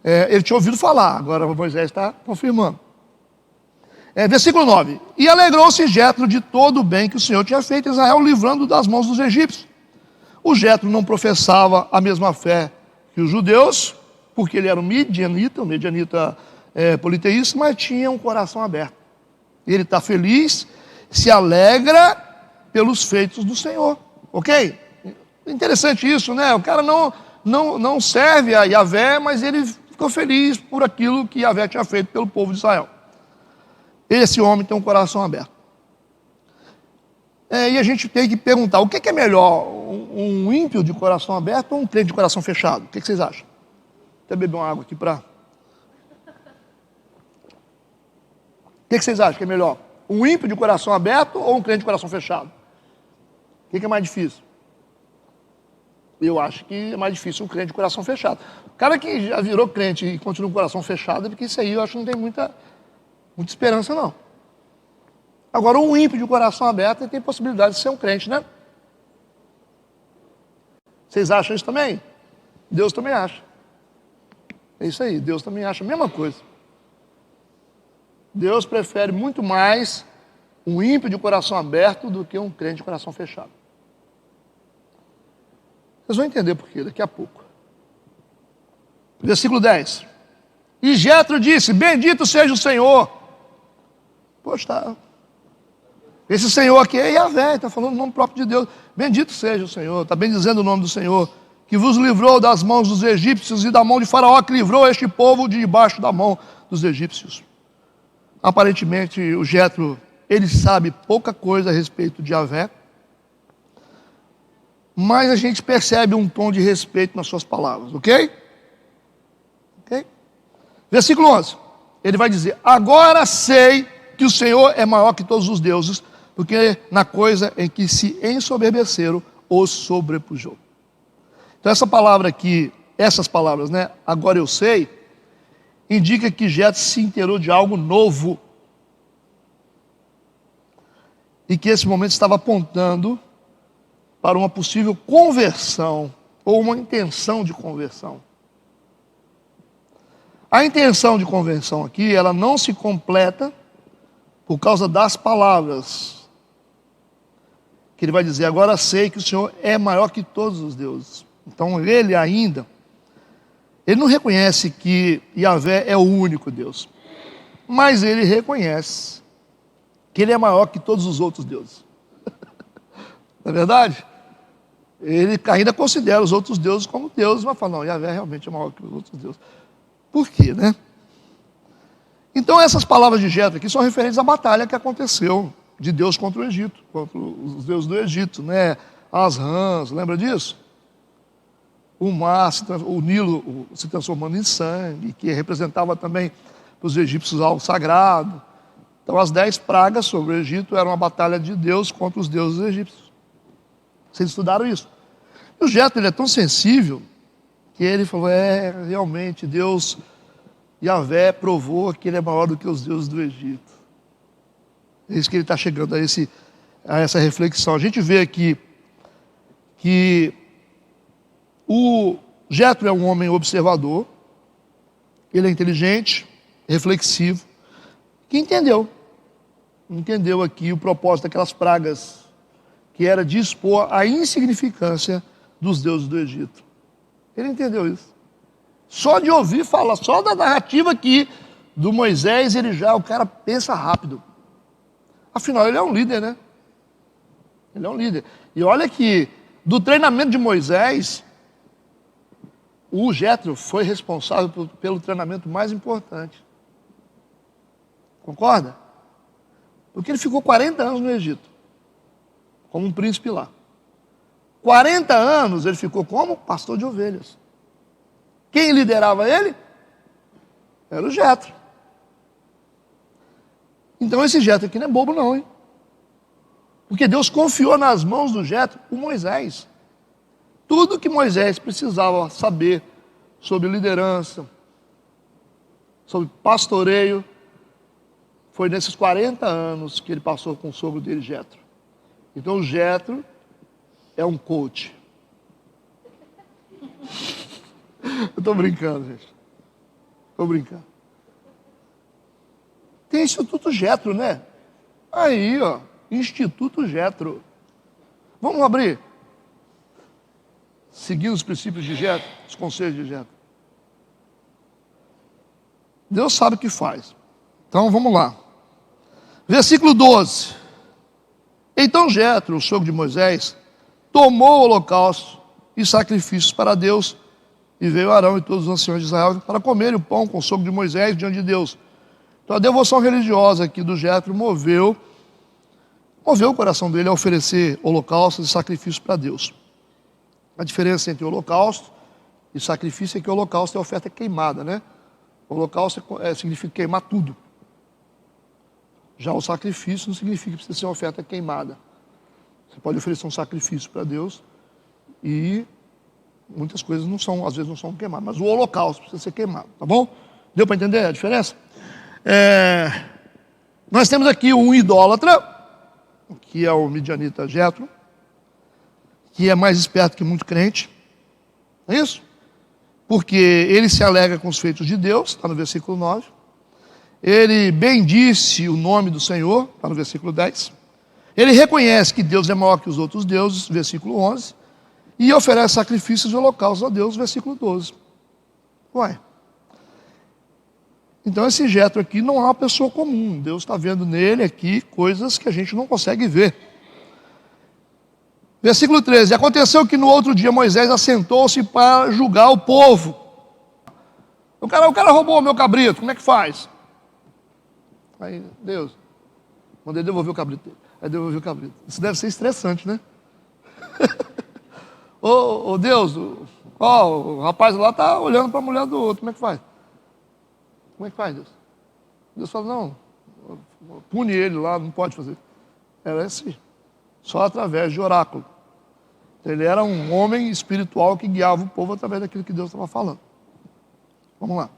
Ele tinha ouvido falar, agora Moisés está confirmando. Versículo 9. E alegrou-se Jetro de todo o bem que o Senhor tinha feito a Israel, livrando das mãos dos egípcios. O Jetro não professava a mesma fé que os judeus, porque ele era um midianita politeísta, mas tinha um coração aberto. Ele está feliz, se alegra pelos feitos do Senhor. Ok? Interessante isso, né? O cara não serve a Yahvé, mas ele ficou feliz por aquilo que Yahvé tinha feito pelo povo de Israel. Esse homem tem um coração aberto. E a gente tem que perguntar, o que é melhor? Um ímpio de coração aberto ou um crente de coração fechado? O que vocês acham? Até beber uma água aqui para... O que vocês acham que é melhor? Um ímpio de coração aberto ou um crente de coração fechado? O que é mais difícil? Eu acho que é mais difícil um crente de coração fechado. O cara que já virou crente e continua com o coração fechado, porque isso aí eu acho que não tem muita esperança, não. Agora, um ímpio de coração aberto ele tem possibilidade de ser um crente, né? Vocês acham isso também? Deus também acha. É isso aí, Deus também acha a mesma coisa. Deus prefere muito mais um ímpio de coração aberto do que um crente de coração fechado. Vocês vão entender por quê daqui a pouco. Versículo 10. E Jetro disse, bendito seja o Senhor. Poxa, esse Senhor aqui é Yahvé, está falando o nome próprio de Deus. Bendito seja o Senhor, está bem dizendo o nome do Senhor, que vos livrou das mãos dos egípcios e da mão de Faraó, que livrou este povo de debaixo da mão dos egípcios. Aparentemente, o Jetro, ele sabe pouca coisa a respeito de Yahvé, mas a gente percebe um tom de respeito nas suas palavras, ok? Ok? Versículo 11, ele vai dizer, agora sei que o Senhor é maior que todos os deuses, porque na coisa em que se ensoberbeceram, os sobrepujou. Então essa palavra aqui, essas palavras, né? Agora eu sei, indica que Jetro se inteirou de algo novo. e que esse momento estava apontando para uma possível conversão ou uma intenção de conversão. A intenção de conversão aqui, ela não se completa por causa das palavras. Que ele vai dizer, agora sei que o Senhor é maior que todos os deuses. Então ele não reconhece que Yahvé é o único Deus. Mas ele reconhece que ele é maior que todos os outros deuses. Não é verdade? Ele ainda considera os outros deuses como deuses, mas fala, não, Yahvé realmente é maior que os outros deuses. Por quê, né? Então essas palavras de Jetro aqui são referentes à batalha que aconteceu de Deus contra o Egito, contra os deuses do Egito, né? As rãs, lembra disso? O mar, o Nilo se transformando em sangue, que representava também para os egípcios algo sagrado. Então as 10 pragas sobre o Egito eram uma batalha de Deus contra os deuses egípcios. Vocês estudaram isso? E o Jetro, ele é tão sensível que ele falou, realmente Deus, Yahvé provou que ele é maior do que os deuses do Egito. É isso que ele está chegando a essa reflexão. A gente vê aqui que o Jetro é um homem observador, ele é inteligente, reflexivo, que entendeu aqui o propósito daquelas pragas, que era de expor a insignificância dos deuses do Egito. Ele entendeu isso. Só de ouvir falar, só da narrativa aqui do Moisés, o cara pensa rápido. Afinal, ele é um líder, né? Ele é um líder. E olha que, do treinamento de Moisés, o Jetro foi responsável pelo treinamento mais importante. Concorda? Porque ele ficou 40 anos no Egito, como um príncipe lá. 40 anos ele ficou como pastor de ovelhas. Quem liderava ele? Era o Jetro. Então esse Jetro aqui não é bobo não, hein? Porque Deus confiou nas mãos do Jetro o Moisés. Tudo que Moisés precisava saber sobre liderança, sobre pastoreio, foi nesses 40 anos que ele passou com o sogro dele, Jetro. Então o Jetro é um coach. Eu estou brincando, gente. Estou brincando. Tem Instituto Jetro, né? Aí, ó, Instituto Jetro. Vamos abrir? Seguindo os princípios de Jetro, os conselhos de Jetro. Deus sabe o que faz. Então, vamos lá. Versículo 12. Então Jetro, o sogro de Moisés, tomou o holocausto e sacrifícios para Deus, e veio Arão e todos os anciões de Israel para comerem o pão com o sogro de Moisés diante de Deus. Então a devoção religiosa aqui do Jetro moveu o coração dele a oferecer holocaustos e sacrifícios para Deus. A diferença entre holocausto e sacrifício é que o holocausto é oferta queimada, né? O holocausto significa queimar tudo. Já o sacrifício não significa que precisa ser uma oferta queimada. Você pode oferecer um sacrifício para Deus e muitas coisas às vezes não são queimadas, mas o holocausto precisa ser queimado, tá bom? Deu para entender a diferença? Nós temos aqui um idólatra, que é o midianita Jetro, que é mais esperto que muito crente, não é isso? Porque ele se alegra com os feitos de Deus, está no versículo 9. Ele bendisse o nome do Senhor, está no versículo 10. Ele reconhece que Deus é maior que os outros deuses, versículo 11. E oferece sacrifícios e holocaustos a Deus, versículo 12. Ué. Então esse Jetro aqui não é uma pessoa comum. Deus está vendo nele aqui coisas que a gente não consegue ver. Versículo 13. Aconteceu que no outro dia Moisés assentou-se para julgar o povo. O cara roubou o meu cabrito, como é que faz? Aí, Deus, mandei devolver o cabrito dele. Aí devolveu o cabrito. Isso deve ser estressante, né? Ô Deus, o rapaz lá está olhando para a mulher do outro, como é que faz? Como é que faz, Deus? Deus fala, não, pune ele lá, não pode fazer. Era assim, só através de oráculo. Ele era um homem espiritual que guiava o povo através daquilo que Deus estava falando. Vamos lá.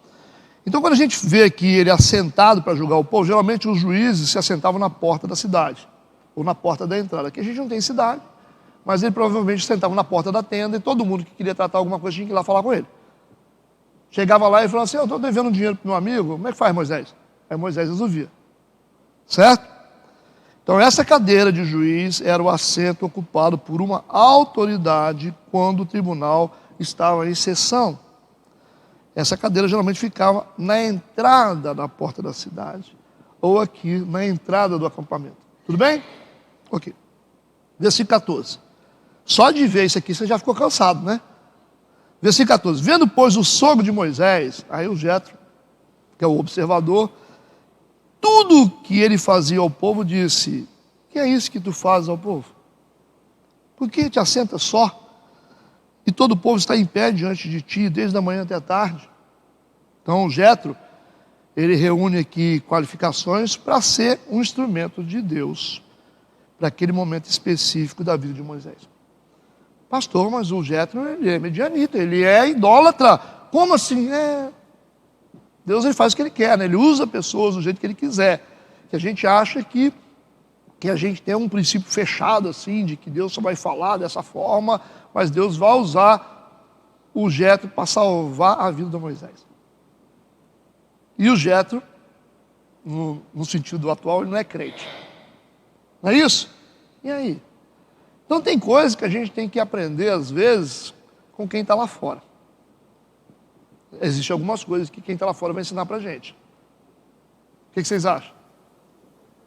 Então, quando a gente vê aqui ele assentado para julgar o povo, geralmente os juízes se assentavam na porta da cidade, ou na porta da entrada. Aqui a gente não tem cidade, mas ele provavelmente sentava na porta da tenda e todo mundo que queria tratar alguma coisa tinha que ir lá falar com ele. Chegava lá e falava assim, eu estou devendo dinheiro para o meu amigo, como é que faz, Moisés? Aí Moisés resolvia. Certo? Então essa cadeira de juiz era o assento ocupado por uma autoridade quando o tribunal estava em sessão. Essa cadeira geralmente ficava na entrada da porta da cidade, ou aqui na entrada do acampamento. Tudo bem? Ok. Versículo 14. Só de ver isso aqui você já ficou cansado, né? Versículo 14. Vendo, pois, o sogro de Moisés, aí o Jetro, que é o observador, tudo que ele fazia ao povo, disse, que é isso que tu fazes ao povo? Por que te assenta só? E todo o povo está em pé diante de ti, desde a manhã até a tarde. Então o Jetro, ele reúne aqui qualificações para ser um instrumento de Deus, para aquele momento específico da vida de Moisés. Pastor, mas o Jetro, ele é medianita, ele é idólatra. Como assim? Deus, ele faz o que ele quer, né? Ele usa pessoas do jeito que ele quiser. Que a gente acha que a gente tem um princípio fechado, assim, de que Deus só vai falar dessa forma, mas Deus vai usar o Jetro para salvar a vida de Moisés. E o Jetro, no sentido atual, ele não é crente. Não é isso? E aí? Então tem coisas que a gente tem que aprender, às vezes, com quem está lá fora. Existem algumas coisas que quem está lá fora vai ensinar para a gente. O que vocês acham?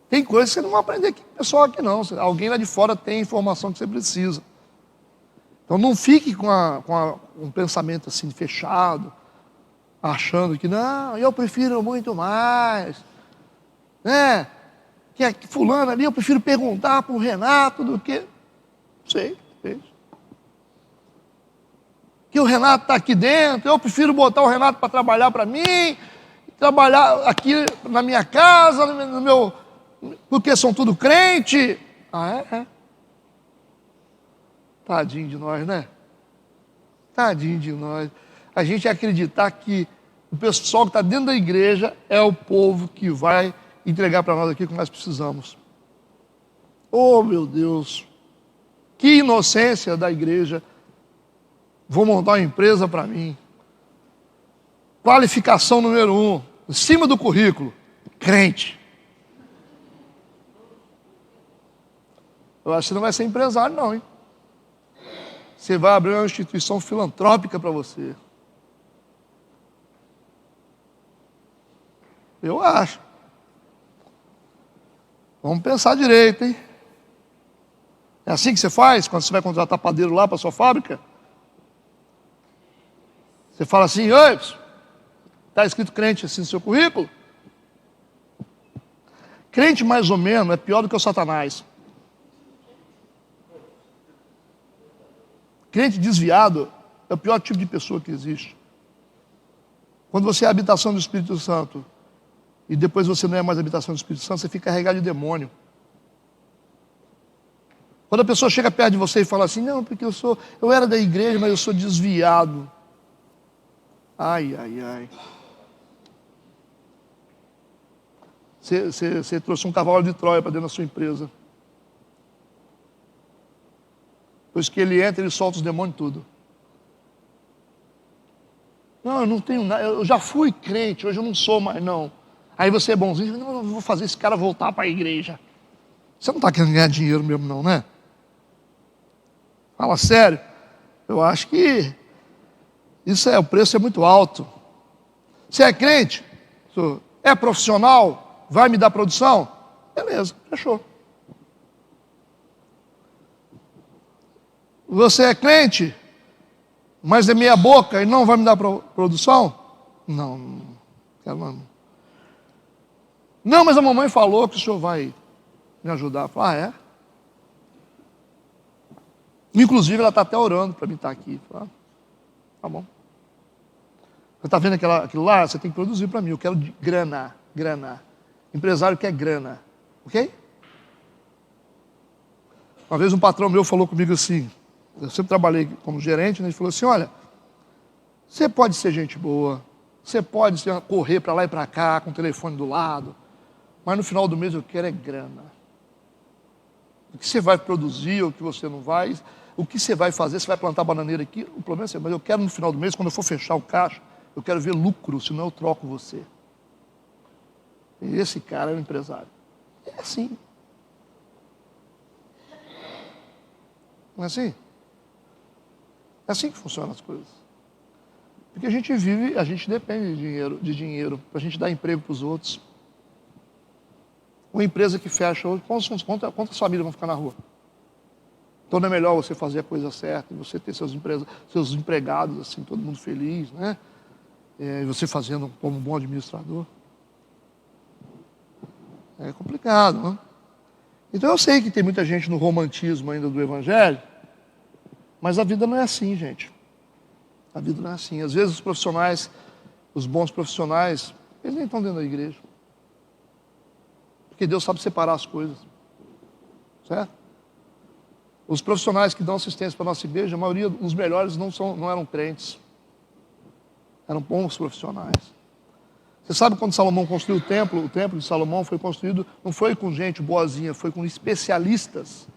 Tem coisas que você não vai aprender aqui, pessoal aqui não. Alguém lá de fora tem a informação que você precisa. Então não fique com um pensamento assim fechado, achando que não, eu prefiro muito mais. Né? Que fulano ali, eu prefiro perguntar para o Renato do que... Sei. Que o Renato está aqui dentro, eu prefiro botar o Renato para trabalhar para mim, trabalhar aqui na minha casa, no meu... Porque são tudo crente. É? Tadinho de nós, né? Tadinho de nós. A gente acreditar que o pessoal que está dentro da igreja é o povo que vai entregar para nós aqui o que nós precisamos. Oh, meu Deus! Que inocência da igreja. Vou montar uma empresa para mim. Qualificação número 1, em cima do currículo, crente. Eu acho que você não vai ser empresário não, hein? Você vai abrir uma instituição filantrópica para você. Eu acho. Vamos pensar direito, hein? É assim que você faz quando você vai contratar padeiro lá para sua fábrica? Você fala assim, oi, está escrito crente assim no seu currículo? Crente mais ou menos é pior do que o Satanás. Crente desviado é o pior tipo de pessoa que existe. Quando você é a habitação do Espírito Santo e depois você não é mais a habitação do Espírito Santo, você fica carregado de demônio. Quando a pessoa chega perto de você e fala assim, não, porque eu era da igreja, mas eu sou desviado. Ai. Você trouxe um cavalo de Troia para dentro da sua empresa. Pois que ele entra, ele solta os demônios tudo. Não, eu não tenho nada, eu já fui crente, hoje eu não sou mais não. Aí você é bonzinho, não, eu vou fazer esse cara voltar para a igreja. Você não está querendo ganhar dinheiro mesmo não, né? Fala sério. Eu acho que o preço é muito alto. Você é crente? É profissional? Vai me dar produção? Beleza, fechou. Você é crente, mas é meia boca e não vai me dar produção? Não quero não. Não, mas a mamãe falou que o senhor vai me ajudar. Fala, é? Inclusive, ela está até orando para mim estar aqui. Fala, tá bom. Você está vendo aquilo lá? Você tem que produzir para mim. Eu quero grana. Empresário quer grana. Ok? Uma vez um patrão meu falou comigo assim, eu sempre trabalhei como gerente, né? Ele falou assim, olha, você pode ser gente boa, você pode correr para lá e para cá com o telefone do lado, mas no final do mês eu quero é grana. O que você vai produzir, ou o que você não vai, o que você vai fazer, você vai plantar bananeira aqui, o problema é seu, mas eu quero no final do mês, quando eu for fechar o caixa, eu quero ver lucro, senão eu troco você. E esse cara é um empresário. É assim. Não é assim? É assim que funcionam as coisas. Porque a gente vive, a gente depende de dinheiro para a gente dar emprego para os outros. Uma empresa que fecha hoje, quantas famílias vão ficar na rua? Então não é melhor você fazer a coisa certa, você ter seus empregados, assim, todo mundo feliz, né? E você fazendo como um bom administrador. É complicado, né? Então eu sei que tem muita gente no romantismo ainda do Evangelho, mas a vida não é assim, gente. A vida não é assim. Às vezes os profissionais, os bons profissionais, eles nem estão dentro da igreja. Porque Deus sabe separar as coisas. Certo? Os profissionais que dão assistência para a nossa igreja, a maioria, os melhores, não eram crentes. Eram bons profissionais. Você sabe quando Salomão construiu o templo de Salomão foi construído, não foi com gente boazinha, foi com especialistas.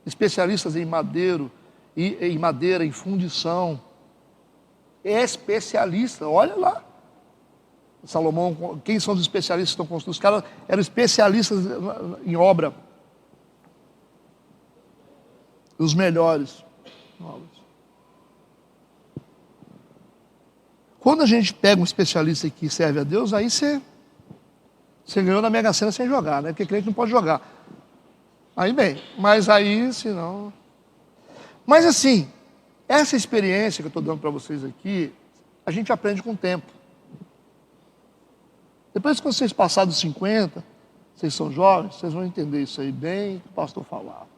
Especialistas em madeira, em fundição. Especialista, olha lá. Salomão, quem são os especialistas que estão construindo? Os caras eram especialistas em obra. Os melhores. Quando a gente pega um especialista que serve a Deus, aí você ganhou na Mega Sena sem jogar, né? Porque crente não pode jogar. Aí bem, mas aí, se não... Mas assim, essa experiência que eu estou dando para vocês aqui, a gente aprende com o tempo. Depois que vocês passarem dos 50, vocês são jovens, vocês vão entender isso aí bem, que o pastor falava.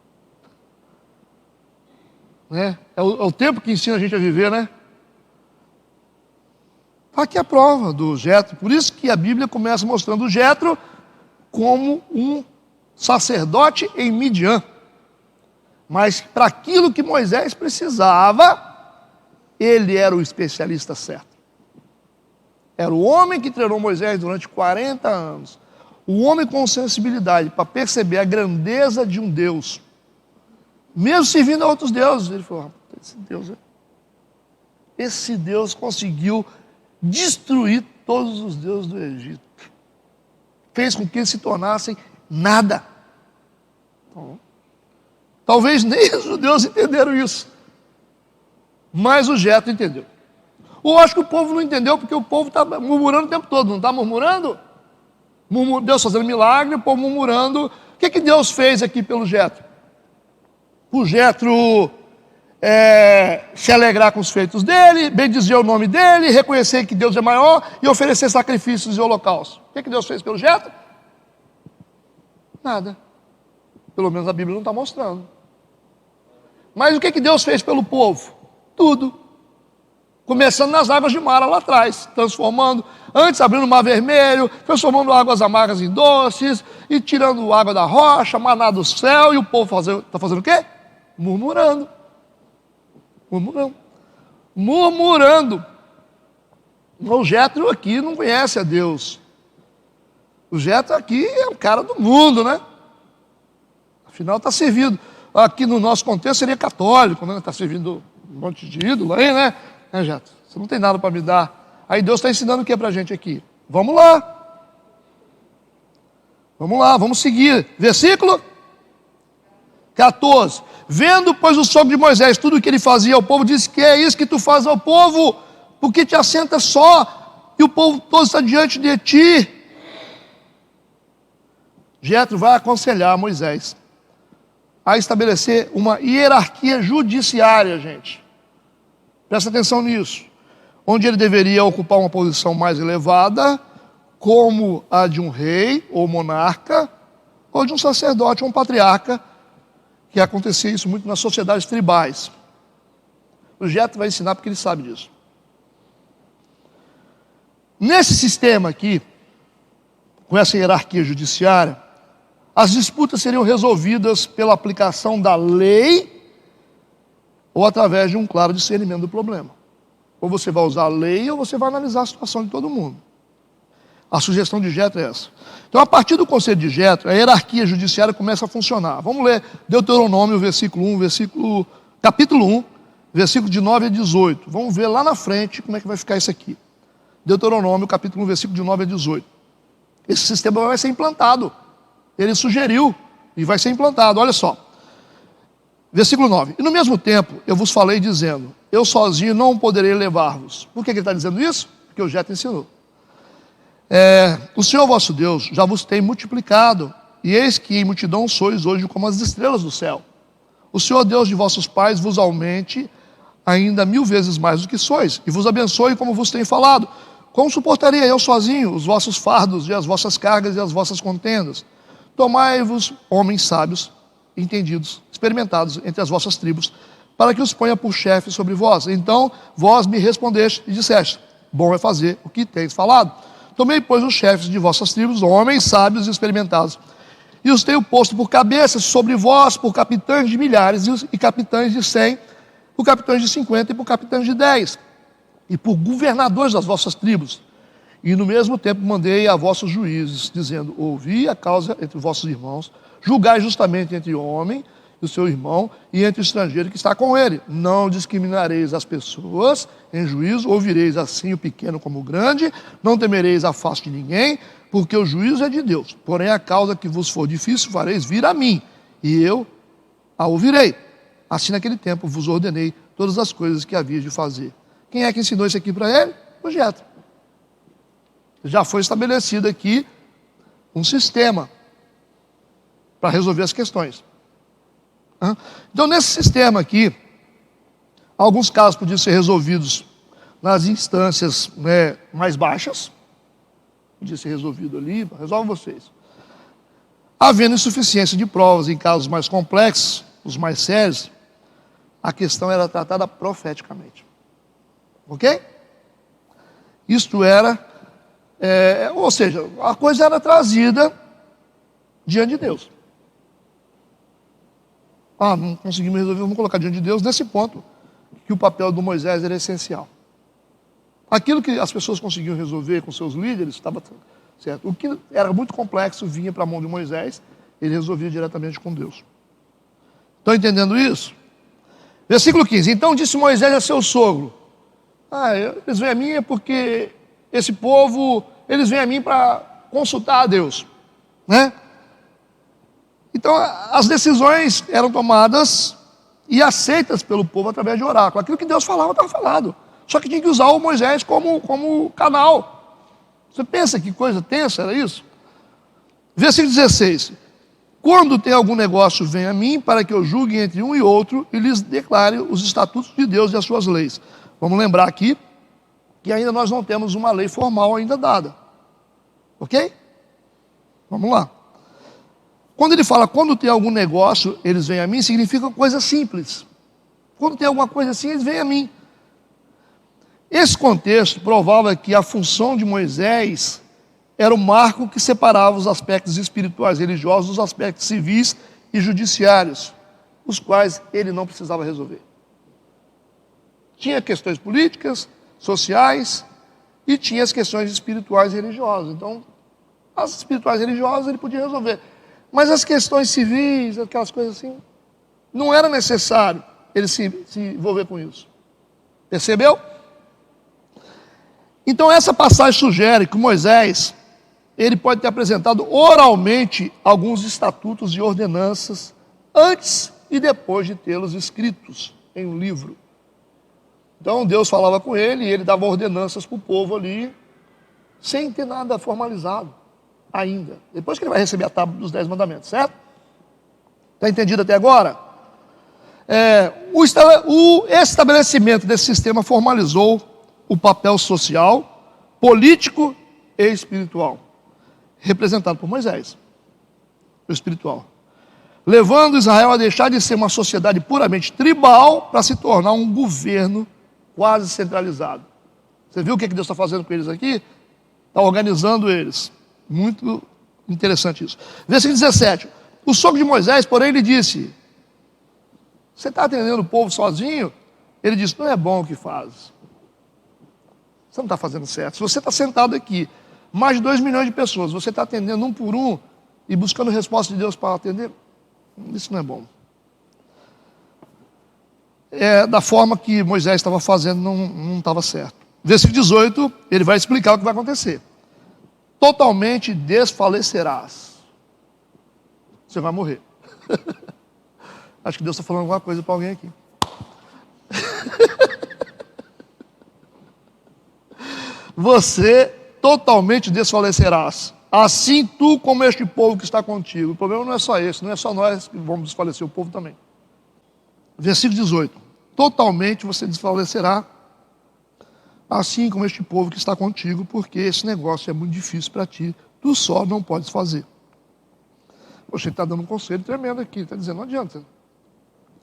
Né? É o tempo que ensina a gente a viver, né? Está aqui a prova do Jetro. Por isso que a Bíblia começa mostrando o Jetro como um sacerdote em Midian. Mas para aquilo que Moisés precisava, ele era o especialista certo. Era o homem que treinou Moisés durante 40 anos. O homem com sensibilidade para perceber a grandeza de um Deus. Mesmo servindo a outros deuses. Ele falou, esse Deus conseguiu destruir todos os deuses do Egito. Fez com que eles se tornassem nada. Talvez nem os judeus entenderam isso. Mas o Jetro entendeu. Eu acho que o povo não entendeu, porque o povo está murmurando o tempo todo, não está murmurando? Deus fazendo milagre, o povo murmurando. O que Deus fez aqui pelo Jetro? O Jetro se alegrar com os feitos dele, bendizer o nome dele, reconhecer que Deus é maior e oferecer sacrifícios e holocaustos. O que Deus fez pelo Jetro? Nada. Pelo menos a Bíblia não está mostrando. Mas o que Deus fez pelo povo? Tudo. Começando nas águas de Mara lá atrás, transformando, antes abrindo o mar vermelho, transformando águas amargas em doces, e tirando água da rocha, maná do céu, e o povo está fazendo o quê? Murmurando. Murmurando. O Jetro aqui não conhece a Deus. O Jetro aqui é o cara do mundo, né? Afinal está servindo. Aqui no nosso contexto seria católico, né? Está servindo um monte de ídolo aí, né? Jetro, você não tem nada para me dar. Aí Deus está ensinando o que para a gente aqui? Vamos lá. Vamos seguir. Versículo 14. Vendo, pois, o sogro de Moisés tudo o que ele fazia ao povo, disse que é isso que tu fazes ao povo, porque te assenta só, e o povo todo está diante de ti. Jetro vai aconselhar Moisés a estabelecer uma hierarquia judiciária, gente. Presta atenção nisso. Onde ele deveria ocupar uma posição mais elevada, como a de um rei ou monarca, ou de um sacerdote ou um patriarca, que acontecia isso muito nas sociedades tribais. O Jetro vai ensinar porque ele sabe disso. Nesse sistema aqui, com essa hierarquia judiciária, as disputas seriam resolvidas pela aplicação da lei ou através de um claro discernimento do problema. Ou você vai usar a lei ou você vai analisar a situação de todo mundo. A sugestão de Jetro é essa. Então, a partir do conselho de Jetro, a hierarquia judiciária começa a funcionar. Vamos ler Deuteronômio, capítulo 1, versículo de 9 a 18. Vamos ver lá na frente como é que vai ficar isso aqui. Deuteronômio, capítulo 1, versículo de 9 a 18. Esse sistema vai ser implantado. Ele sugeriu e vai ser implantado. Olha só. Versículo 9. E no mesmo tempo eu vos falei dizendo, eu sozinho não poderei levar-vos. Por que ele está dizendo isso? Porque o Jetro ensinou. O Senhor vosso Deus já vos tem multiplicado, e eis que em multidão sois hoje como as estrelas do céu. O Senhor Deus de vossos pais vos aumente ainda 1000 vezes mais do que sois, e vos abençoe como vos tenho falado. Como suportaria eu sozinho os vossos fardos e as vossas cargas e as vossas contendas? Tomai-vos homens sábios, entendidos, experimentados entre as vossas tribos, para que os ponha por chefe sobre vós. Então vós me respondeste e disseste, bom é fazer o que tens falado. Tomei, pois, os chefes de vossas tribos, homens sábios e experimentados, e os tenho posto por cabeças sobre vós, por capitães de milhares, e capitães de 100, por capitães de 50 e por capitães de 10, e por governadores das vossas tribos. E no mesmo tempo mandei a vossos juízes, dizendo, ouvi a causa entre vossos irmãos, julgai justamente entre o homem e o seu irmão, e entre o estrangeiro que está com ele. Não discriminareis as pessoas em juízo, ouvireis assim o pequeno como o grande, não temereis a face de ninguém, porque o juízo é de Deus. Porém, a causa que vos for difícil, fareis vir a mim, e eu a ouvirei. Assim, naquele tempo, vos ordenei todas as coisas que havia de fazer. Quem é que ensinou isso aqui para ele? O Jetro. Já foi estabelecido aqui um sistema para resolver as questões. Então, nesse sistema aqui, alguns casos podiam ser resolvidos nas instâncias mais baixas, podia ser resolvido ali, resolve vocês. Havendo insuficiência de provas em casos mais complexos, os mais sérios, a questão era tratada profeticamente. Ok? Isto era, ou seja, a coisa era trazida diante de Deus. Não conseguimos resolver, vamos colocar diante de Deus, nesse ponto, que o papel do Moisés era essencial. Aquilo que as pessoas conseguiam resolver com seus líderes, estava certo. O que era muito complexo vinha para a mão de Moisés, ele resolvia diretamente com Deus. Estão entendendo isso? Versículo 15. Então disse Moisés a seu sogro, eles vêm a mim porque esse povo, eles vêm a mim para consultar a Deus, né? Então, as decisões eram tomadas e aceitas pelo povo através de oráculo. Aquilo que Deus falava, estava falado. Só que tinha que usar o Moisés como canal. Você pensa que coisa tensa era isso? Versículo 16. Quando tem algum negócio, vem a mim, para que eu julgue entre um e outro e lhes declare os estatutos de Deus e as suas leis. Vamos lembrar aqui que ainda nós não temos uma lei formal ainda dada. Ok? Vamos lá. Quando ele fala, quando tem algum negócio, eles vêm a mim, significa coisa simples. Quando tem alguma coisa assim, eles vêm a mim. Esse contexto provava que a função de Moisés era o marco que separava os aspectos espirituais e religiosos dos aspectos civis e judiciários, os quais ele não precisava resolver. Tinha questões políticas, sociais, e tinha as questões espirituais e religiosas. Então, as espirituais e religiosas ele podia resolver. Mas as questões civis, aquelas coisas assim, não era necessário ele se envolver com isso. Percebeu? Então essa passagem sugere que Moisés, ele pode ter apresentado oralmente alguns estatutos e ordenanças antes e depois de tê-los escritos em um livro. Então Deus falava com ele e ele dava ordenanças para o povo ali, sem ter nada formalizado ainda. Depois que ele vai receber a tábua dos 10 mandamentos, certo? Está entendido até agora? O estabelecimento desse sistema formalizou o papel social, político e espiritual, representado por Moisés, o espiritual, levando Israel a deixar de ser uma sociedade puramente tribal para se tornar um governo quase centralizado. Você viu o que Deus está fazendo com eles aqui? Está organizando eles. Muito interessante isso. Versículo 17. O sogro de Moisés, porém, lhe disse, você está atendendo o povo sozinho? Ele disse, não é bom o que faz. Você não está fazendo certo. Se você está sentado aqui, Mais de 2 milhões de pessoas. Você está atendendo um por um e buscando resposta de Deus para atender? Isso não é bom. Da forma que Moisés estava fazendo, não estava certo. Versículo 18, ele vai explicar o que vai acontecer. Totalmente desfalecerás. Você vai morrer. Acho que Deus está falando alguma coisa para alguém aqui. Você totalmente desfalecerás. Assim tu como este povo que está contigo. O problema não é só esse, não é só nós que vamos desfalecer, o povo também. Versículo 18. Totalmente você desfalecerá, assim como este povo que está contigo, porque esse negócio é muito difícil para ti, tu só não podes fazer. Poxa, ele está dando um conselho tremendo aqui, está dizendo, não adianta.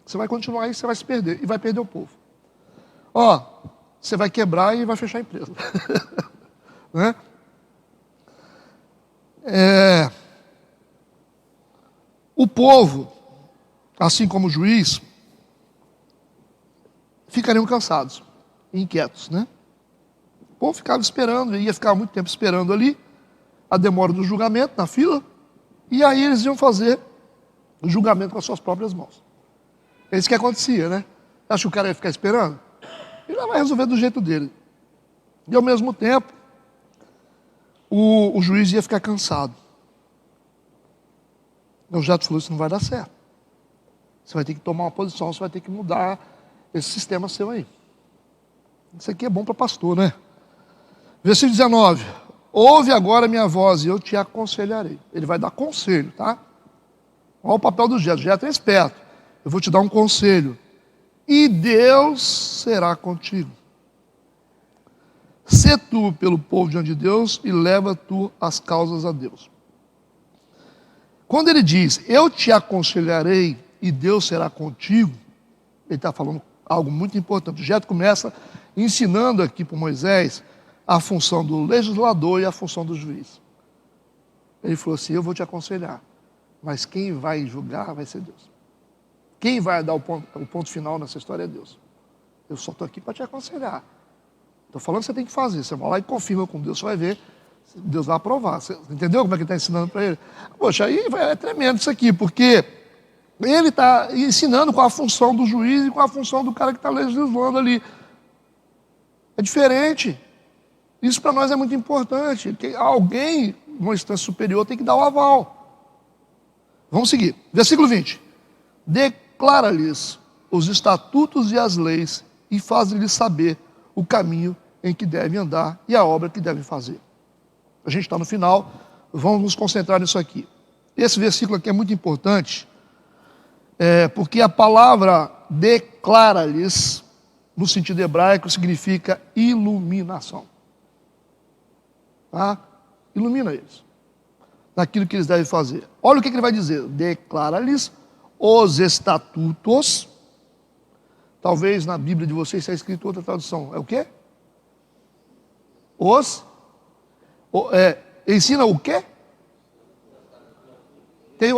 Você vai continuar aí, você vai se perder, e vai perder o povo. Você vai quebrar e vai fechar a empresa. Né? O povo, assim como o juiz, ficariam cansados, inquietos, né? O povo ficava esperando, ia ficar muito tempo esperando ali, a demora do julgamento, na fila, e aí eles iam fazer o julgamento com as suas próprias mãos. É isso que acontecia, né? Acha que o cara ia ficar esperando? Ele vai resolver do jeito dele. E ao mesmo tempo, o juiz ia ficar cansado. O Jato falou, isso não vai dar certo. Você vai ter que tomar uma posição, você vai ter que mudar esse sistema seu aí. Isso aqui é bom para pastor, né? Versículo 19. Ouve agora a minha voz e eu te aconselharei. Ele vai dar conselho, tá? Olha o papel do Jetro. Jetro é esperto. Eu vou te dar um conselho. E Deus será contigo. Sê tu pelo povo diante de Deus e leva tu as causas a Deus. Quando ele diz, eu te aconselharei e Deus será contigo, ele está falando algo muito importante. O Jetro começa ensinando aqui para Moisés a função do legislador e a função do juiz. Ele falou assim, eu vou te aconselhar, mas quem vai julgar vai ser Deus. Quem vai dar o ponto final nessa história é Deus. Eu só estou aqui para te aconselhar. Estou falando que você tem que fazer. Você vai lá e confirma com Deus, você vai ver. Deus vai aprovar. Você entendeu como é que ele está ensinando para ele? Poxa, aí é tremendo isso aqui, porque ele está ensinando com a função do juiz e com a função do cara que está legislando ali. É diferente. Isso para nós é muito importante. Que alguém, numa instância superior, tem que dar o aval. Vamos seguir. Versículo 20. Declara-lhes os estatutos e as leis e faz-lhes saber o caminho em que devem andar e a obra que devem fazer. A gente está no final, vamos nos concentrar nisso aqui. Esse versículo aqui é muito importante, porque a palavra declara-lhes, no sentido hebraico, significa iluminação. Tá? Ilumina eles naquilo que eles devem fazer. Olha o que ele vai dizer. Declara-lhes os estatutos. Talvez na Bíblia de vocês está escrito outra tradução. É o quê? Ensina o quê? Tem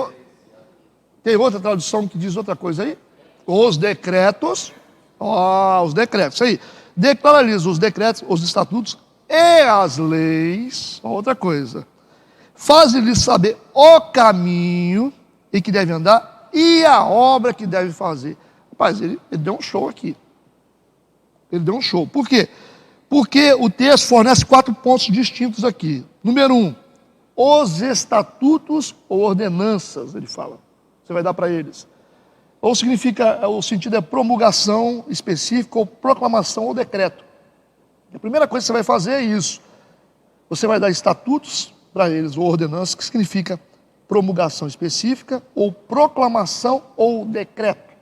outra tradução que diz outra coisa aí? Os decretos. Os decretos, isso aí. Declara-lhes os decretos, os estatutos e as leis. Outra coisa. Faz-lhes saber o caminho em que deve andar e a obra que deve fazer. Rapaz, ele deu um show aqui. Ele deu um show. Por quê? Porque o texto fornece 4 pontos distintos aqui. Número 1, os estatutos ou ordenanças, ele fala. Você vai dar para eles. Ou significa, o sentido é promulgação específica, ou proclamação ou decreto. A primeira coisa que você vai fazer é isso. Você vai dar estatutos para eles, ou ordenanças, que significa promulgação específica, ou proclamação ou decreto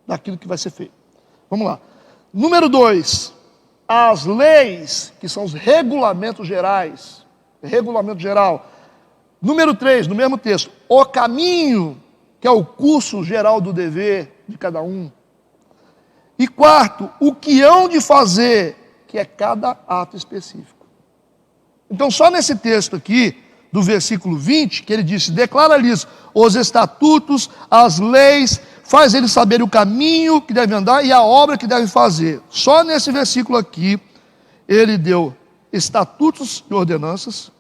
daquilo que vai ser feito. Vamos lá. Número 2, as leis, que são os regulamentos gerais. Regulamento geral. Número 3, no mesmo texto, o caminho, que é o curso geral do dever de cada um. E 4, o que hão de fazer, que é cada ato específico. Então, só nesse texto aqui, do versículo 20, que ele disse, declara-lhes os estatutos, as leis, faz eles saberem o caminho que devem andar e a obra que devem fazer. Só nesse versículo aqui, ele deu estatutos e ordenanças,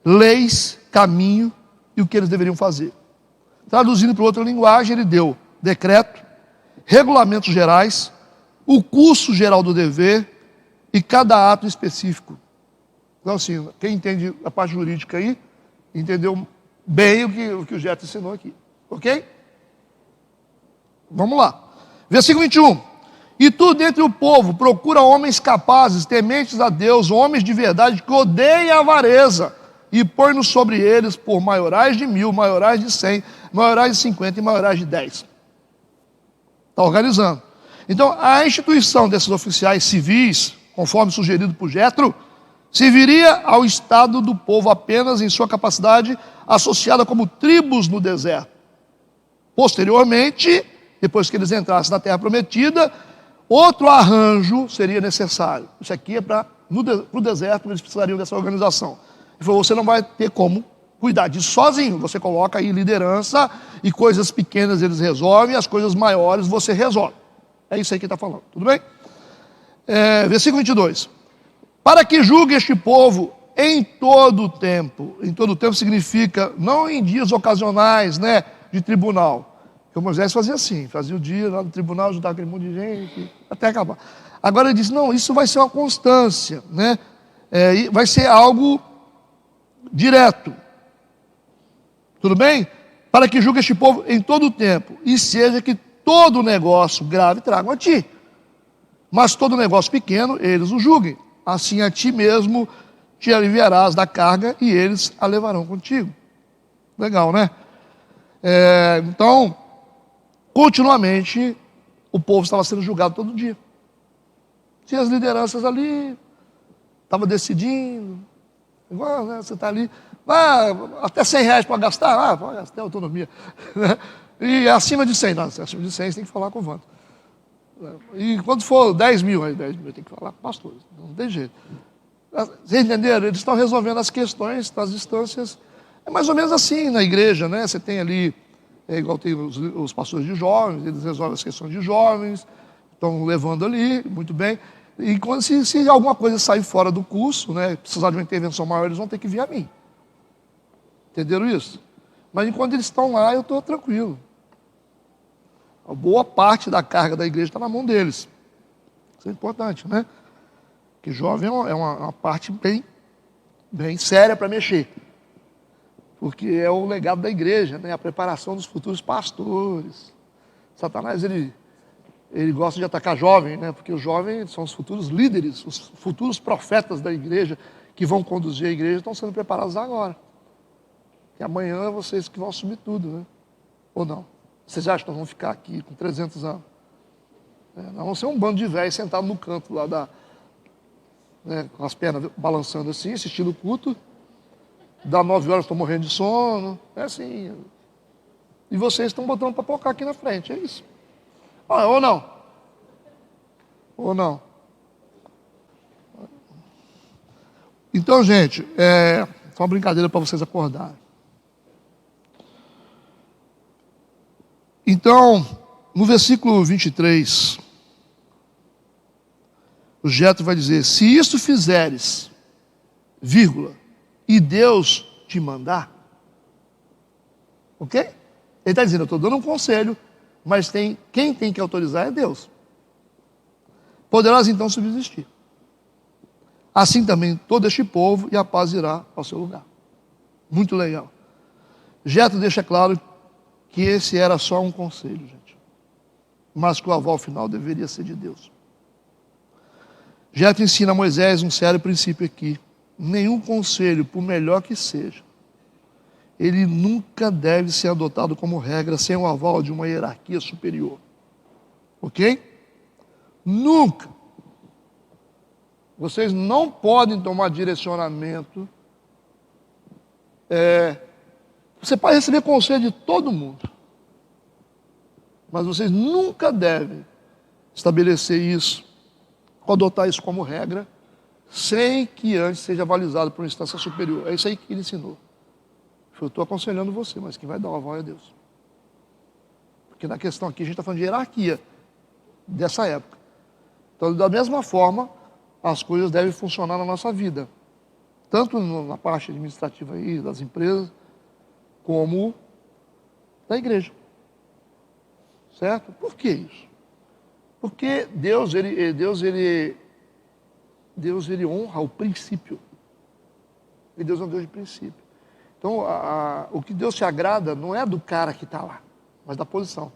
leis, caminho e o que eles deveriam fazer. Traduzindo para outra linguagem, ele deu decreto, regulamentos gerais, o curso geral do dever e cada ato específico. Então, assim, quem entende a parte jurídica aí, entendeu bem o que o Jeto ensinou aqui. Ok? Vamos lá. Versículo 21. E tu, dentre o povo, procura homens capazes, tementes a Deus, homens de verdade, que odeiem a avareza, e põe-nos sobre eles por maiorais de 1000, maiorais de 100, maiorais de 50 e maiorais de 10. Está organizando. Então, a instituição desses oficiais civis, conforme sugerido por Jetro, serviria ao estado do povo apenas em sua capacidade associada como tribos no deserto. Posteriormente, depois que eles entrassem na terra prometida, outro arranjo seria necessário. Isso aqui é para o deserto, eles precisariam dessa organização. Ele falou, você não vai ter como cuidar disso sozinho. Você coloca aí liderança e coisas pequenas eles resolvem, as coisas maiores você resolve. É isso aí que está falando, tudo bem? Versículo 22. Para que julgue este povo em todo o tempo. Em todo o tempo significa, não em dias ocasionais, né, de tribunal. Porque Moisés fazia assim, fazia o dia lá no tribunal, juntava aquele monte de gente, até acabar. Agora ele diz, não, isso vai ser uma constância, né? Vai ser algo direto. Tudo bem? Para que julgue este povo em todo o tempo, e seja que todo negócio grave tragam a ti. Mas todo negócio pequeno, eles o julguem. Assim a ti mesmo te aliviarás da carga, e eles a levarão contigo. Legal, né? Então, continuamente, o povo estava sendo julgado todo dia. Tinha as lideranças ali, estava decidindo, igual, né, você está ali, até R$100 para gastar, pode gastar autonomia. E acima de 100, não, acima de 100 você tem que falar com o Vanto. E quando for 10 mil, aí 10 mil tem que falar com o pastor, não tem jeito. Vocês entenderam? Eles estão resolvendo as questões das instâncias. É mais ou menos assim na igreja, né? Você tem ali, igual tem os pastores de jovens, eles resolvem as questões de jovens, estão levando ali, muito bem. E quando, se alguma coisa sair fora do curso, né, precisar de uma intervenção maior, eles vão ter que vir a mim. Entenderam isso? Mas enquanto eles estão lá, eu estou tranquilo. A boa parte da carga da igreja está na mão deles. Isso é importante, né? Porque jovem é uma parte bem séria para mexer. Porque é o legado da igreja, né? A preparação dos futuros pastores. Satanás, ele gosta de atacar jovem, né? Porque os jovens são os futuros líderes, os futuros profetas da igreja que vão conduzir a igreja, estão sendo preparados agora. E amanhã é vocês que vão assumir tudo, né? Ou não? Vocês acham que nós vamos ficar aqui com 300 anos? Nós vamos ser um bando de velhos sentados no canto lá com as pernas balançando assim, assistindo o culto. Dá 9 horas, estou morrendo de sono. É assim. E vocês estão botando para pocar aqui na frente, é isso. Ou não? Ou não? Então, gente, só uma brincadeira para vocês acordarem. Então, no versículo 23, o Jetro vai dizer, se isso fizeres, vírgula, e Deus te mandar, ok? Ele está dizendo, eu estou dando um conselho, mas quem tem que autorizar é Deus. Poderás então subsistir. Assim também todo este povo, e a paz irá ao seu lugar. Muito legal. Jetro deixa claro que esse era só um conselho, gente. Mas que o aval final deveria ser de Deus. Jetro ensina a Moisés um sério princípio aqui. Nenhum conselho, por melhor que seja, ele nunca deve ser adotado como regra sem o aval de uma hierarquia superior. Ok? Nunca. Vocês não podem tomar direcionamento. Você pode receber conselho de todo mundo, mas vocês nunca devem estabelecer isso, adotar isso como regra, sem que antes seja avalizado por uma instância superior. É isso aí que ele ensinou. Eu estou aconselhando você, mas quem vai dar o aval é Deus. Porque na questão aqui a gente está falando de hierarquia dessa época. Então, da mesma forma, as coisas devem funcionar na nossa vida. tanto na parte administrativa aí, das empresas, como da igreja. Certo? Por que isso? Porque Deus ele honra o princípio. E Deus é um Deus de princípio. Então, o que Deus se agrada não é do cara que está lá, mas da posição.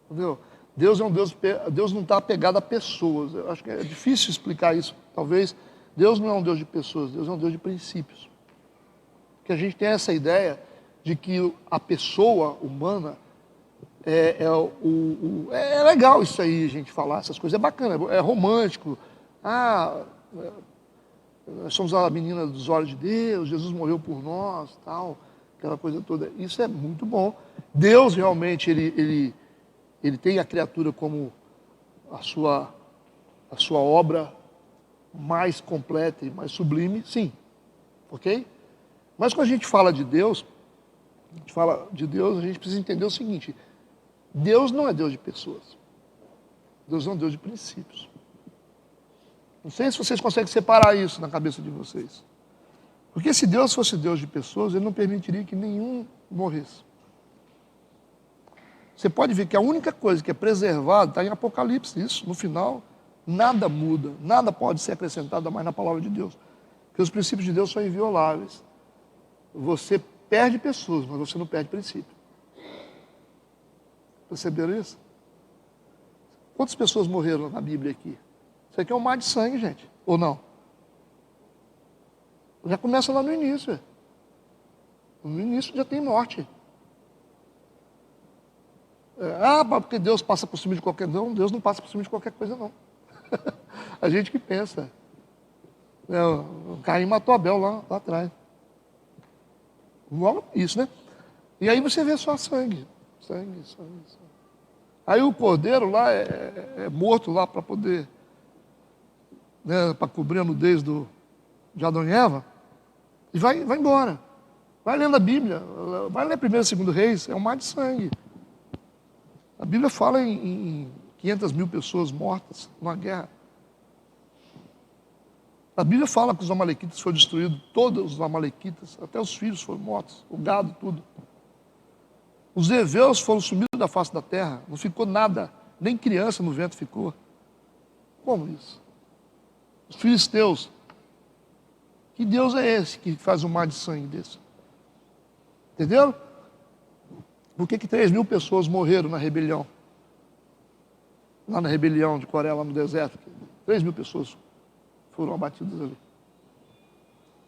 Entendeu? Deus não está apegado a pessoas. Eu acho que é difícil explicar isso. Talvez Deus não é um Deus de pessoas, Deus é um Deus de princípios. Porque a gente tem essa ideia de que a pessoa humana é legal isso aí, a gente falar essas coisas, é bacana, é romântico. Nós somos a menina dos olhos de Deus, Jesus morreu por nós, tal, aquela coisa toda. Isso é muito bom. Deus realmente, ele tem a criatura como a sua obra mais completa e mais sublime, sim. Ok? Mas quando a gente fala de Deus, a gente precisa entender o seguinte: Deus não é Deus de pessoas. Deus é um Deus de princípios. Não sei se vocês conseguem separar isso na cabeça de vocês. Porque se Deus fosse Deus de pessoas, Ele não permitiria que nenhum morresse. Você pode ver que a única coisa que é preservada está em Apocalipse. Isso, no final, nada muda, nada pode ser acrescentado mais na palavra de Deus. Porque os princípios de Deus são invioláveis. Você perde pessoas, mas você não perde princípio. Perceberam isso? Quantas pessoas morreram na Bíblia aqui? Isso aqui é um mar de sangue, gente. Ou não? Já começa lá no início. No início já tem morte. Porque Deus passa por cima de qualquer... Não, Deus não passa por cima de qualquer coisa, não. A gente que pensa. O Caim matou Abel lá atrás. Logo isso, né? E aí você vê só sangue. Sangue. Aí o cordeiro lá é morto lá para poder... para cobrir a nudez de Adão e Eva, e vai embora. Vai lendo a Bíblia, vai ler 1º e 2º Reis, é um mar de sangue. A Bíblia fala em 500 mil pessoas mortas numa guerra. A Bíblia fala que os amalequitas foram destruídos, todos os amalequitas, até os filhos foram mortos, o gado, tudo. Os heveus foram sumidos da face da terra, não ficou nada, nem criança no vento ficou. Como isso? Os filisteus. Que Deus é esse que faz um mar de sangue desse? Entenderam? Por que 3.000 pessoas morreram na rebelião? Lá na rebelião de Coré, lá no deserto. 3.000 pessoas foram abatidas ali.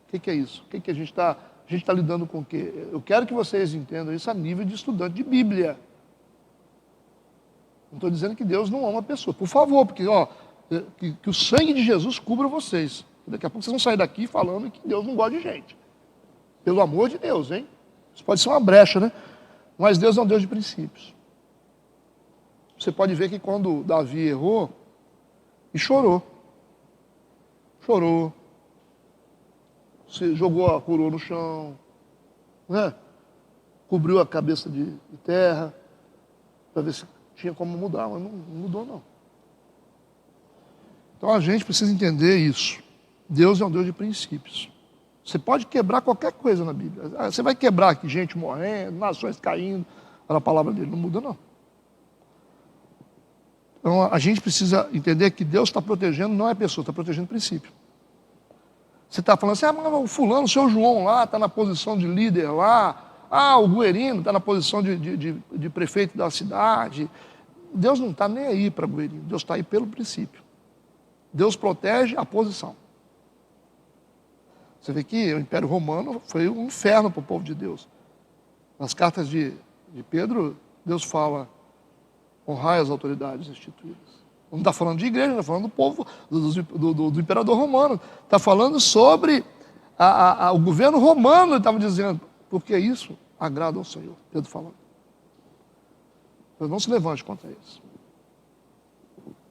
O que é isso? O que a gente está lidando com o quê? Eu quero que vocês entendam isso a nível de estudante de Bíblia. Não estou dizendo que Deus não ama a pessoa. Por favor, porque que o sangue de Jesus cubra vocês. Daqui a pouco vocês vão sair daqui falando que Deus não gosta de gente. Pelo amor de Deus, hein? Isso pode ser uma brecha, né? Mas Deus é um Deus de princípios. Você pode ver que quando Davi errou, e chorou. Se jogou a coroa no chão, né? Cobriu a cabeça de terra, para ver se tinha como mudar, mas não mudou, não. Então a gente precisa entender isso. Deus é um Deus de princípios. Você pode quebrar qualquer coisa na Bíblia. Você vai quebrar aqui gente morrendo, nações caindo, a palavra dele não muda, não. Então a gente precisa entender que Deus está protegendo, não é pessoa, está protegendo princípio. Você está falando assim, mas o fulano, o seu João lá, está na posição de líder lá, o Guerino está na posição de prefeito da cidade. Deus não está nem aí para Guerino, Deus está aí pelo princípio. Deus protege a posição. Você vê que o Império Romano foi um inferno para o povo de Deus. Nas cartas de Pedro, Deus fala, honrai as autoridades instituídas. Não está falando de igreja, está falando do povo, do imperador romano. Está falando sobre o governo romano, ele estava dizendo, porque isso agrada ao Senhor. Pedro falando. Então não se levante contra eles.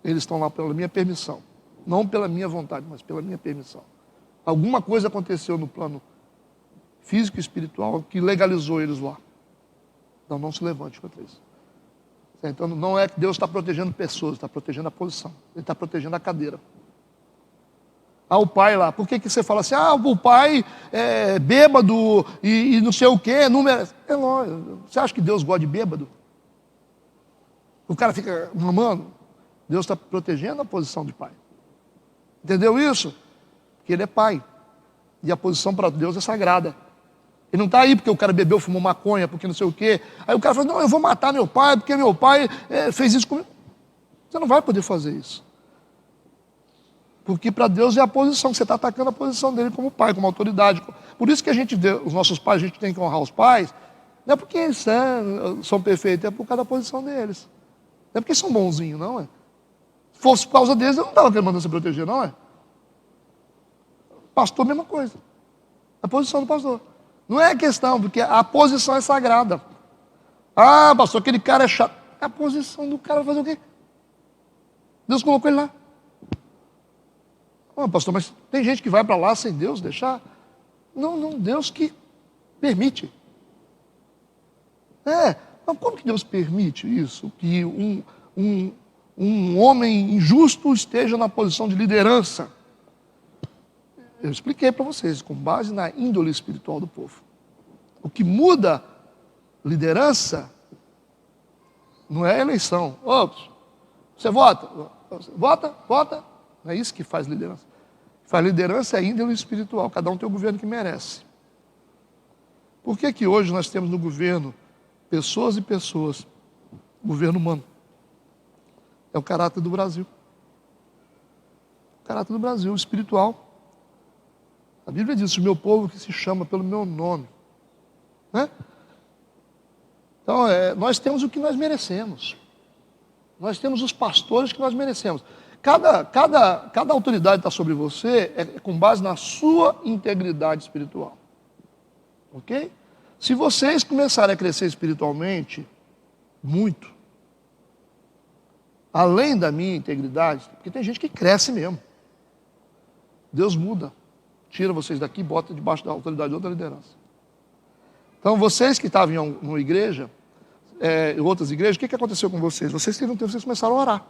Eles estão lá pela minha permissão. Não pela minha vontade, mas pela minha permissão. Alguma coisa aconteceu no plano físico e espiritual que legalizou eles lá. Então não se levante contra isso. Então não é que Deus está protegendo pessoas, está protegendo a posição. Ele está protegendo a cadeira. ao pai lá. Por que você fala assim, o pai é bêbado e não sei o quê, não merece? É lógico. Você acha que Deus gosta de bêbado? O cara fica mamando? Deus está protegendo a posição de pai. Entendeu isso? Porque ele é pai. E a posição para Deus é sagrada. Ele não está aí porque o cara bebeu, fumou maconha, porque não sei o quê. Aí o cara fala, não, eu vou matar meu pai, porque meu pai fez isso comigo. Você não vai poder fazer isso. Porque para Deus é a posição, que você está atacando a posição dele como pai, como autoridade. Por isso que a gente, os nossos pais, a gente tem que honrar os pais, não é porque eles são perfeitos, é por causa da posição deles. Não é porque são bonzinhos, não é. Se fosse por causa deles, eu não estava mandando se proteger, não é. Pastor, mesma coisa. A posição do pastor. Não é questão, porque a posição é sagrada. Pastor, aquele cara é chato. A posição do cara vai fazer o quê? Deus colocou ele lá. Pastor, mas tem gente que vai para lá sem Deus deixar? Não, Deus que permite. Mas como que Deus permite isso? Que um homem injusto esteja na posição de liderança? Eu expliquei para vocês, com base na índole espiritual do povo. O que muda liderança não é a eleição. Você vota? Vota. Não é isso que faz liderança. Faz liderança é índole espiritual. Cada um tem o governo que merece. Por que hoje nós temos no governo pessoas e pessoas? Governo humano. É o caráter do Brasil. O caráter do Brasil, espiritual. A Bíblia diz, o meu povo que se chama pelo meu nome. Né? Então, nós temos o que nós merecemos. Nós temos os pastores que nós merecemos. Cada autoridade está sobre você com base na sua integridade espiritual. Ok? Se vocês começarem a crescer espiritualmente, muito, além da minha integridade, porque tem gente que cresce mesmo. Deus muda. Tira vocês daqui e bota debaixo da autoridade de outra liderança. Então, vocês que estavam em uma igreja, em outras igrejas, o que aconteceu com vocês? Vocês teve um tempo, vocês começaram a orar.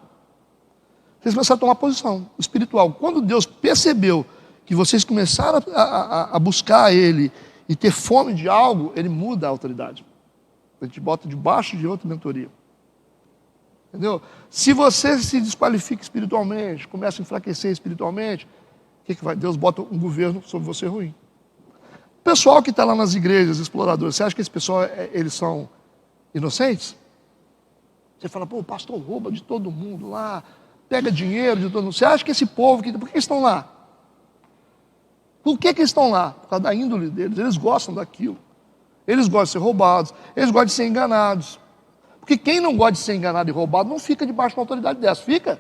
Vocês começaram a tomar posição espiritual. Quando Deus percebeu que vocês começaram a buscar Ele e ter fome de algo, Ele muda a autoridade. Ele te bota debaixo de outra mentoria. Entendeu? Se você se desqualifica espiritualmente, começa a enfraquecer espiritualmente, o que vai? Deus bota um governo sobre você ruim. O pessoal que está lá nas igrejas, exploradores, você acha que esse pessoal, eles são inocentes? Você fala, o pastor rouba de todo mundo lá, pega dinheiro de todo mundo. Você acha que esse povo, por que estão lá? Por que eles estão lá? Por causa da índole deles, eles gostam daquilo. Eles gostam de ser roubados, eles gostam de ser enganados. Porque quem não gosta de ser enganado e roubado não fica debaixo de uma autoridade dessa, fica?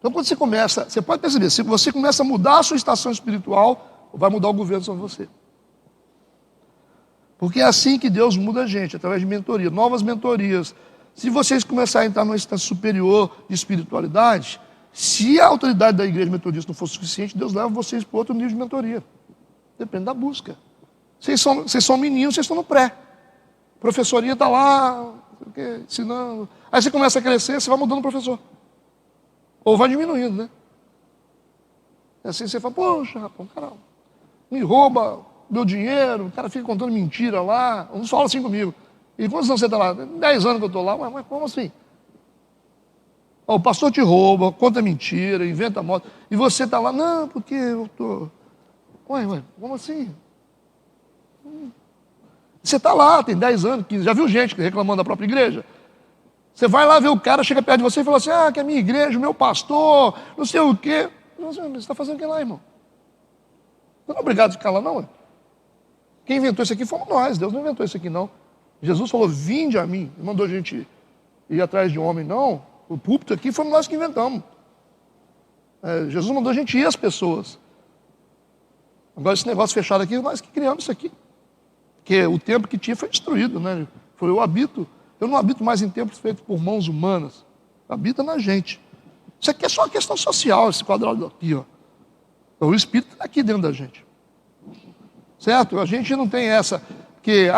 Então, quando você começa, você pode perceber, se você começa a mudar a sua estação espiritual, vai mudar o governo sobre você. Porque é assim que Deus muda a gente, através de mentoria, novas mentorias. Se vocês começarem a entrar numa instância superior de espiritualidade, se a autoridade da igreja metodista não for suficiente, Deus leva vocês para outro nível de mentoria. Depende da busca. Vocês são meninos, vocês estão no pré. A professoria está lá, ensinando. Aí você começa a crescer, você vai mudando o professor. Ou vai diminuindo, né? Assim você fala, poxa, rapaz, o cara me rouba meu dinheiro, o cara fica contando mentira lá, não fala assim comigo. E quantos anos você está lá? 10 anos que eu estou lá, mas como assim? O pastor te rouba, conta mentira, inventa moto, e você está lá, não, porque eu estou... Ué, como assim? Você está lá, tem 10 anos, 15, já viu gente reclamando da própria igreja? Você vai lá ver o cara, chega perto de você e fala assim, que é a minha igreja, o meu pastor, não sei o quê. Você está fazendo o que lá, irmão? Você não é obrigado a ficar lá, não. Quem inventou isso aqui fomos nós, Deus não inventou isso aqui, não. Jesus falou, vinde a mim, não mandou a gente ir atrás de um homem, não. O púlpito aqui fomos nós que inventamos. Jesus mandou a gente ir às pessoas. Agora esse negócio fechado aqui, nós que criamos isso aqui. Porque o templo que tinha foi destruído, né? Eu não habito mais em templos feitos por mãos humanas. Habita na gente. Isso aqui é só uma questão social, esse quadrado aqui, ó. Então, o Espírito está aqui dentro da gente. Certo? A gente não tem essa, que,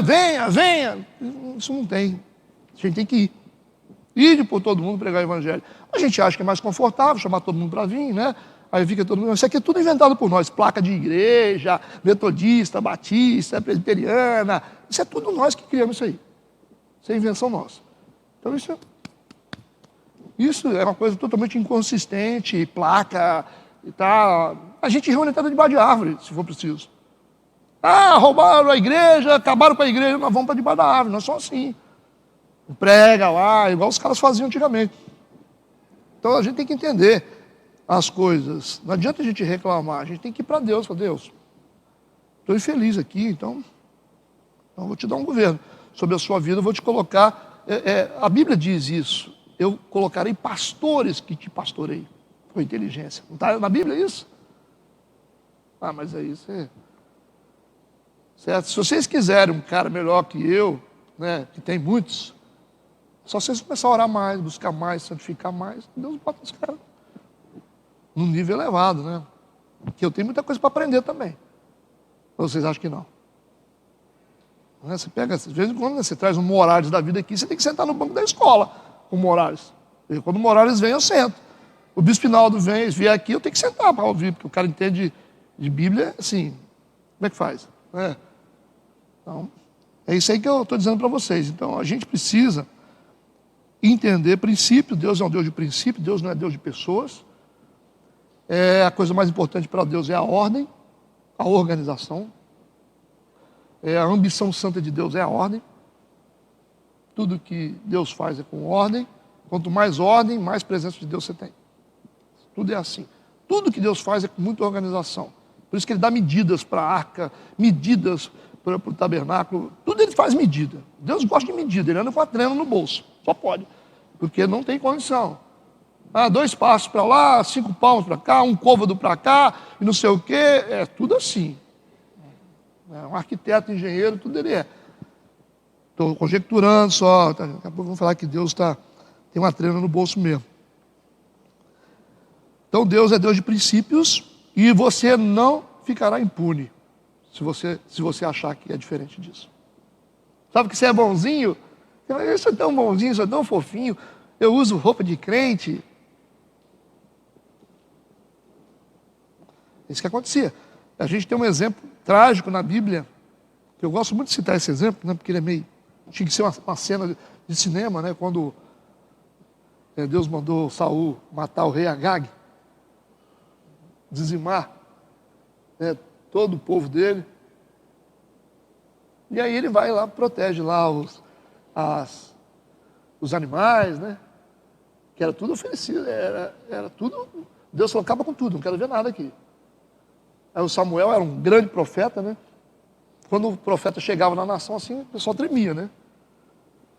venha. Isso não tem. A gente tem que ir. Ide por todo mundo pregar o evangelho. A gente acha que é mais confortável chamar todo mundo para vir, né? Aí fica todo mundo... Isso aqui é tudo inventado por nós. Placa de igreja, metodista, batista, presbiteriana. Isso é tudo nós que criamos isso aí. Isso é invenção nossa. Então isso é uma coisa totalmente inconsistente, placa e tal. A gente reúne até debaixo de árvore, se for preciso. Ah, roubaram a igreja, acabaram com a igreja, nós vamos para debaixo da árvore, nós somos assim. Prega lá, igual os caras faziam antigamente. Então a gente tem que entender as coisas. Não adianta a gente reclamar, a gente tem que ir para Deus, falar, Deus, estou infeliz aqui, então vou te dar um governo sobre a sua vida, eu vou te colocar, a Bíblia diz isso, eu colocarei pastores que te pastorei, com inteligência. Não está na Bíblia isso? Ah, mas aí você... Certo? Se vocês quiserem um cara melhor que eu, né, que tem muitos, só vocês começar a orar mais, buscar mais, santificar mais, Deus bota os caras num nível elevado, né? Que eu tenho muita coisa para aprender também. Ou vocês acham que não? Você pega, de vez em quando, você traz um Morales da vida aqui, você tem que sentar no banco da escola com o Morales. E quando o Morales vem, eu sento. O Bispo Pinaldo vem, vier aqui, eu tenho que sentar para ouvir, porque o cara entende de Bíblia, assim, como é que faz? Então, é isso aí que eu estou dizendo para vocês. Então, a gente precisa entender princípio. Deus é um Deus de princípio, Deus não é Deus de pessoas. A coisa mais importante para Deus é a ordem, a organização. A ambição santa de Deus é a ordem. Tudo que Deus faz é com ordem. Quanto mais ordem, mais presença de Deus você tem. Tudo é assim. Tudo que Deus faz é com muita organização. Por isso que Ele dá medidas para a arca, medidas para o tabernáculo. Tudo Ele faz medida. Deus gosta de medida. Ele anda com a trena no bolso. Só pode. Porque não tem condição. 2 passos para lá, 5 palmos para cá, um côvado para cá, e não sei o quê. É tudo assim. Um arquiteto, engenheiro, tudo ele é. Estou conjecturando só. Daqui a pouco vamos falar que Deus tem uma trena no bolso mesmo. Então Deus é Deus de princípios e você não ficará impune se você achar que é diferente disso. Sabe que você é bonzinho? Eu sou tão bonzinho, sou tão fofinho, eu uso roupa de crente. Isso que acontecia. A gente tem um exemplo trágico na Bíblia, que eu gosto muito de citar esse exemplo, né, porque ele é meio... Tinha que ser uma cena de cinema, né, quando Deus mandou Saul matar o rei Agag, dizimar todo o povo dele. E aí ele vai lá, protege lá os animais, né? Que era tudo oferecido, era tudo... Deus falou, acaba com tudo, não quero ver nada aqui. Aí o Samuel era um grande profeta, né? Quando o profeta chegava na nação assim, o pessoal tremia, né?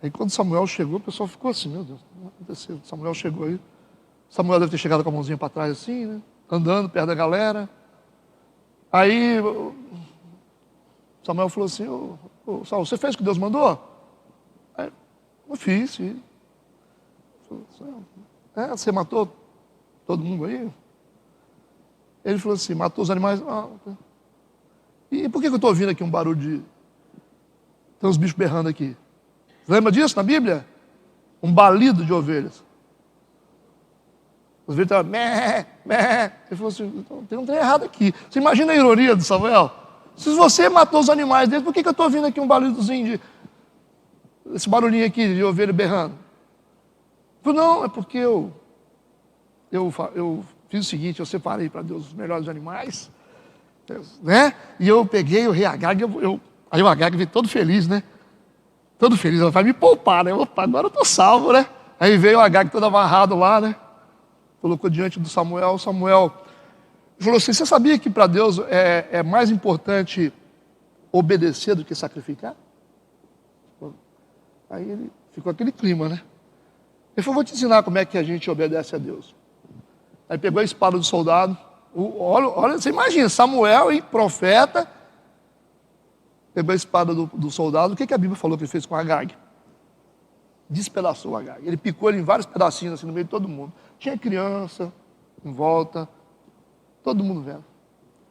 Aí quando Samuel chegou, o pessoal ficou assim, meu Deus, o que aconteceu? Samuel chegou aí. Samuel deve ter chegado com a mãozinha para trás assim, né? Andando perto da galera. Aí Samuel falou assim, Saul, você fez o que Deus mandou? Aí, eu fiz. Você matou todo mundo aí? Ele falou assim, matou os animais? E por que eu estou ouvindo aqui um barulho de... Tem uns bichos berrando aqui. Lembra disso na Bíblia? Um balido de ovelhas. Os ovelhas estavam... Ele falou assim, tem um trem errado aqui. Você imagina a ironia do Samuel? Se você matou os animais deles, por que eu estou ouvindo aqui um balidozinho esse barulhinho aqui de ovelha berrando? Ele falou, não, é porque eu fiz o seguinte, eu separei para Deus os melhores animais, né? E eu peguei o rei Agag, aí o Agag veio todo feliz, né? Todo feliz, ela vai me poupar, né? Opa, agora eu estou salvo, né? Aí veio o Agag todo amarrado lá, né? Colocou diante do Samuel, Samuel falou assim, você sabia que para Deus é mais importante obedecer do que sacrificar? Aí ele ficou aquele clima, né? Ele falou, vou te ensinar como é que a gente obedece a Deus. Aí pegou a espada do soldado. Olha, você imagina, Samuel, profeta, pegou a espada do soldado. O que a Bíblia falou que ele fez com Agag? Despedaçou Agag. Ele picou ele em vários pedacinhos, assim, no meio de todo mundo. Tinha criança em volta, todo mundo vendo.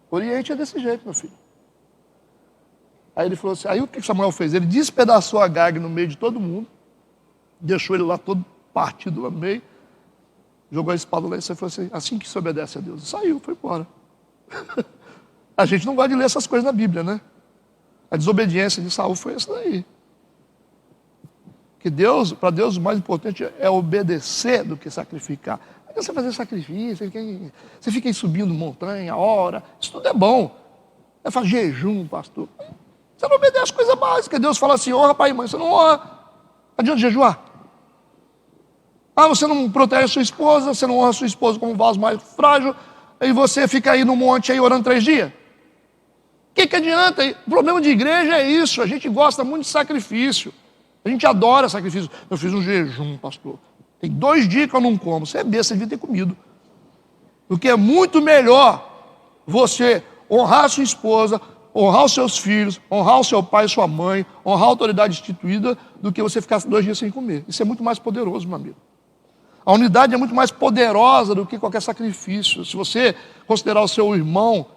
O Oriente é desse jeito, meu filho. Aí ele falou assim, aí o que Samuel fez? Ele despedaçou Agag no meio de todo mundo, deixou ele lá todo partido lá no meio, jogou a espada lá e você falou assim que se obedece a Deus. E saiu, foi embora. A gente não gosta de ler essas coisas na Bíblia, né? A desobediência de Saul foi essa daí. Que Deus, para Deus, o mais importante é obedecer do que sacrificar. Não adianta você fazer sacrifício, você fica aí subindo montanha, hora, isso tudo é bom. É fazer jejum, pastor. Você não obedece coisa básica. Deus fala assim, honra pai e mãe, você não honra. Não adianta jejuar. Ah, você não protege a sua esposa, você não honra a sua esposa como um vaso mais frágil, e você fica aí no monte aí orando 3 dias. O que adianta? O problema de igreja é isso, a gente gosta muito de sacrifício. A gente adora sacrifício. Eu fiz um jejum, pastor. Tem 2 dias que eu não como. Você é besta, você devia ter comido. Porque é muito melhor você honrar a sua esposa, honrar os seus filhos, honrar o seu pai e sua mãe, honrar a autoridade instituída, do que você ficar 2 dias sem comer. Isso é muito mais poderoso, meu amigo. A unidade é muito mais poderosa do que qualquer sacrifício. Se você considerar o seu irmão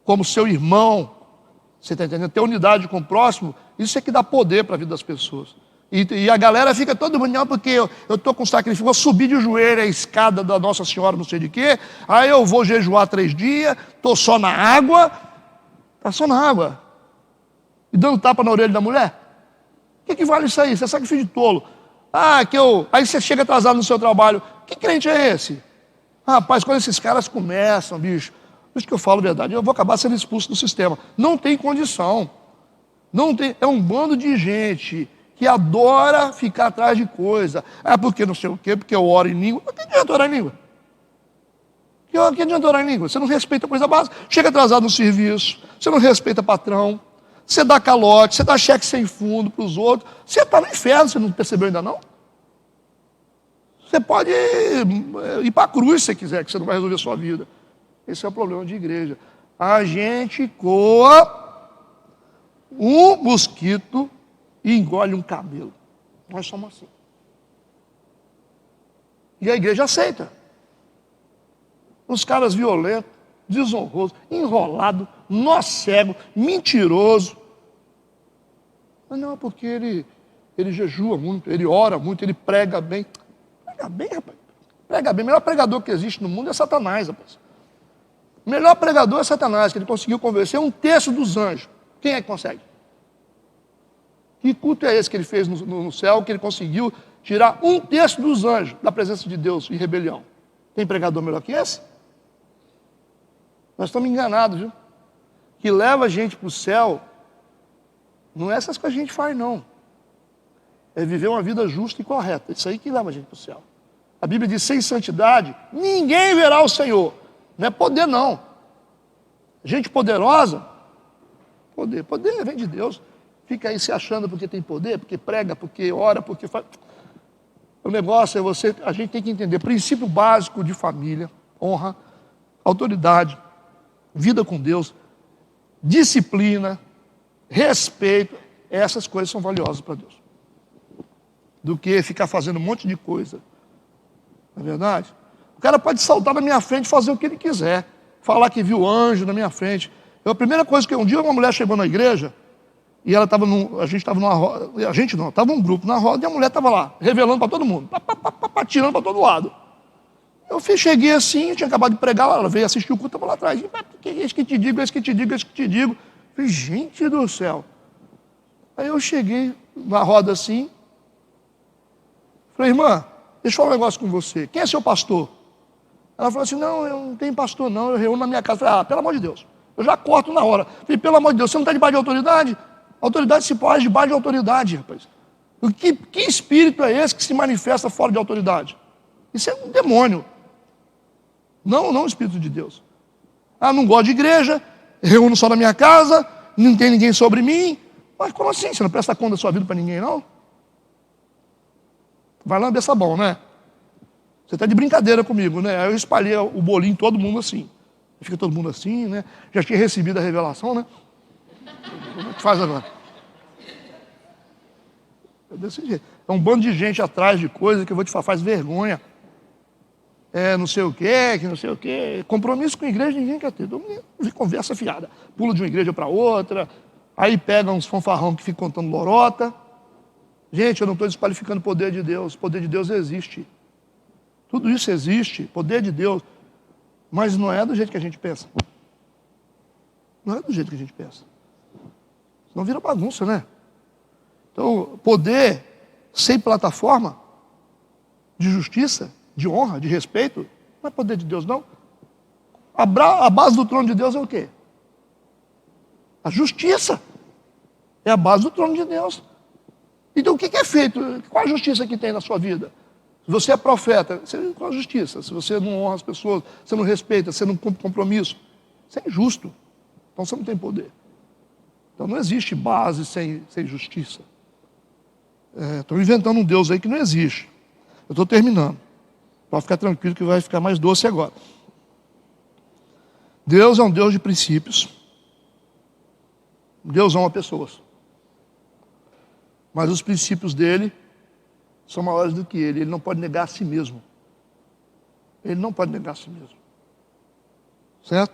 como seu irmão, você está entendendo? Ter unidade com o próximo, isso é que dá poder para a vida das pessoas. E a galera fica todo mundo, não, porque eu estou com sacrifício, vou subir de joelho a escada da Nossa Senhora, não sei de quê, aí eu vou jejuar 3 dias, estou só na água, está só na água, e dando tapa na orelha da mulher. O que vale isso aí? Isso é sacrifício de tolo. Aí você chega atrasado no seu trabalho, que crente é esse? Rapaz, quando esses caras começam, bicho, por isso que eu falo a verdade, eu vou acabar sendo expulso do sistema. Não tem condição. É um bando de gente que adora ficar atrás de coisa. Porque não sei o quê, porque eu oro em língua. Não tem adianta orar em língua. Que adianta orar em língua? Você não respeita a coisa básica. Chega atrasado no serviço, você não respeita patrão, você dá calote, você dá cheque sem fundo para os outros. Você está no inferno, você não percebeu ainda não? Você pode ir para a cruz se você quiser, que você não vai resolver a sua vida. Esse é o problema de igreja. A gente coa um mosquito e engole um camelo. Nós somos assim. E a igreja aceita. Uns caras violentos, desonrosos, enrolados, nó cego, mentiroso. Mas não, porque ele jejua muito, ele ora muito, ele prega bem. Prega bem, rapaz. Prega bem. O melhor pregador que existe no mundo é Satanás, rapaz. O melhor pregador é Satanás, que ele conseguiu convencer 1/3 dos anjos. Quem é que consegue? Que culto é esse que ele fez no céu, que ele conseguiu tirar 1/3 dos anjos da presença de Deus em rebelião? Tem pregador melhor que esse? Nós estamos enganados, viu? Que leva a gente para o céu, não é essas coisas que a gente faz, não. É viver uma vida justa e correta. Isso aí que leva a gente para o céu. A Bíblia diz, sem santidade, ninguém verá o Senhor. Não é poder, não. Gente poderosa, poder vem de Deus. Fica aí se achando porque tem poder, porque prega, porque ora, porque faz. O negócio é a gente tem que entender, princípio básico de família, honra, autoridade, vida com Deus, disciplina, respeito, essas coisas são valiosas para Deus. Do que ficar fazendo um monte de coisa. Não é verdade? O cara pode saltar na minha frente e fazer o que ele quiser. Falar que viu anjo na minha frente. A primeira coisa que um dia uma mulher chegou na igreja, e ela estava a gente estava numa roda, estava um grupo na roda, e a mulher estava lá, revelando para todo mundo, tirando para todo lado. Eu cheguei assim, eu tinha acabado de pregar, ela veio assistir o culto, estava lá atrás. Eis que te digo, eis que te digo, eis que te digo. Eu falei, gente do céu. Aí eu cheguei na roda assim, falei, irmã, deixa eu falar um negócio com você. Quem é seu pastor? Ela falou assim, não, eu não tenho pastor não, eu reúno na minha casa. Eu falei, pelo amor de Deus. Eu já corto na hora. Eu falei, pelo amor de Deus, você não está debaixo de autoridade? A autoridade se pode debaixo de autoridade, rapaz. Que espírito é esse que se manifesta fora de autoridade? Isso é um demônio. Não o Espírito de Deus. Não gosto de igreja, reúno só na minha casa, não tem ninguém sobre mim. Mas como assim? Você não presta conta da sua vida para ninguém, não? Vai lamber sabão, né? Você está de brincadeira comigo, né? Aí eu espalhei o bolinho em todo mundo assim. Fica todo mundo assim, né? Já tinha recebido a revelação, né? Como é que faz agora? É desse jeito. É um bando de gente atrás de coisa que eu vou te falar, faz vergonha. Não sei o quê, que não sei o quê. Compromisso com a igreja ninguém quer ter. Conversa fiada. Pula de uma igreja para outra. Aí pega uns fanfarrão que ficam contando lorota. Gente, eu não estou desqualificando o poder de Deus. O poder de Deus existe. Tudo isso existe, poder de Deus. Mas não é do jeito que a gente pensa. Não é do jeito que a gente pensa. Senão vira bagunça, né? Então, poder sem plataforma de justiça, de honra, de respeito, não é poder de Deus, não. A base do trono de Deus é o quê? A justiça. É a base do trono de Deus. Então, o que é feito? Qual a justiça que tem na sua vida? Se você é profeta, qual a justiça? Se você não honra as pessoas, você não respeita, você não cumpre compromisso, isso é injusto. Então, você não tem poder. Então, não existe base sem justiça. Estou inventando um Deus aí que não existe. Eu estou terminando. Pode ficar tranquilo que vai ficar mais doce agora. Deus é um Deus de princípios. Deus ama pessoas. Mas os princípios dele são maiores do que ele. Ele não pode negar a si mesmo. Ele não pode negar a si mesmo. Certo?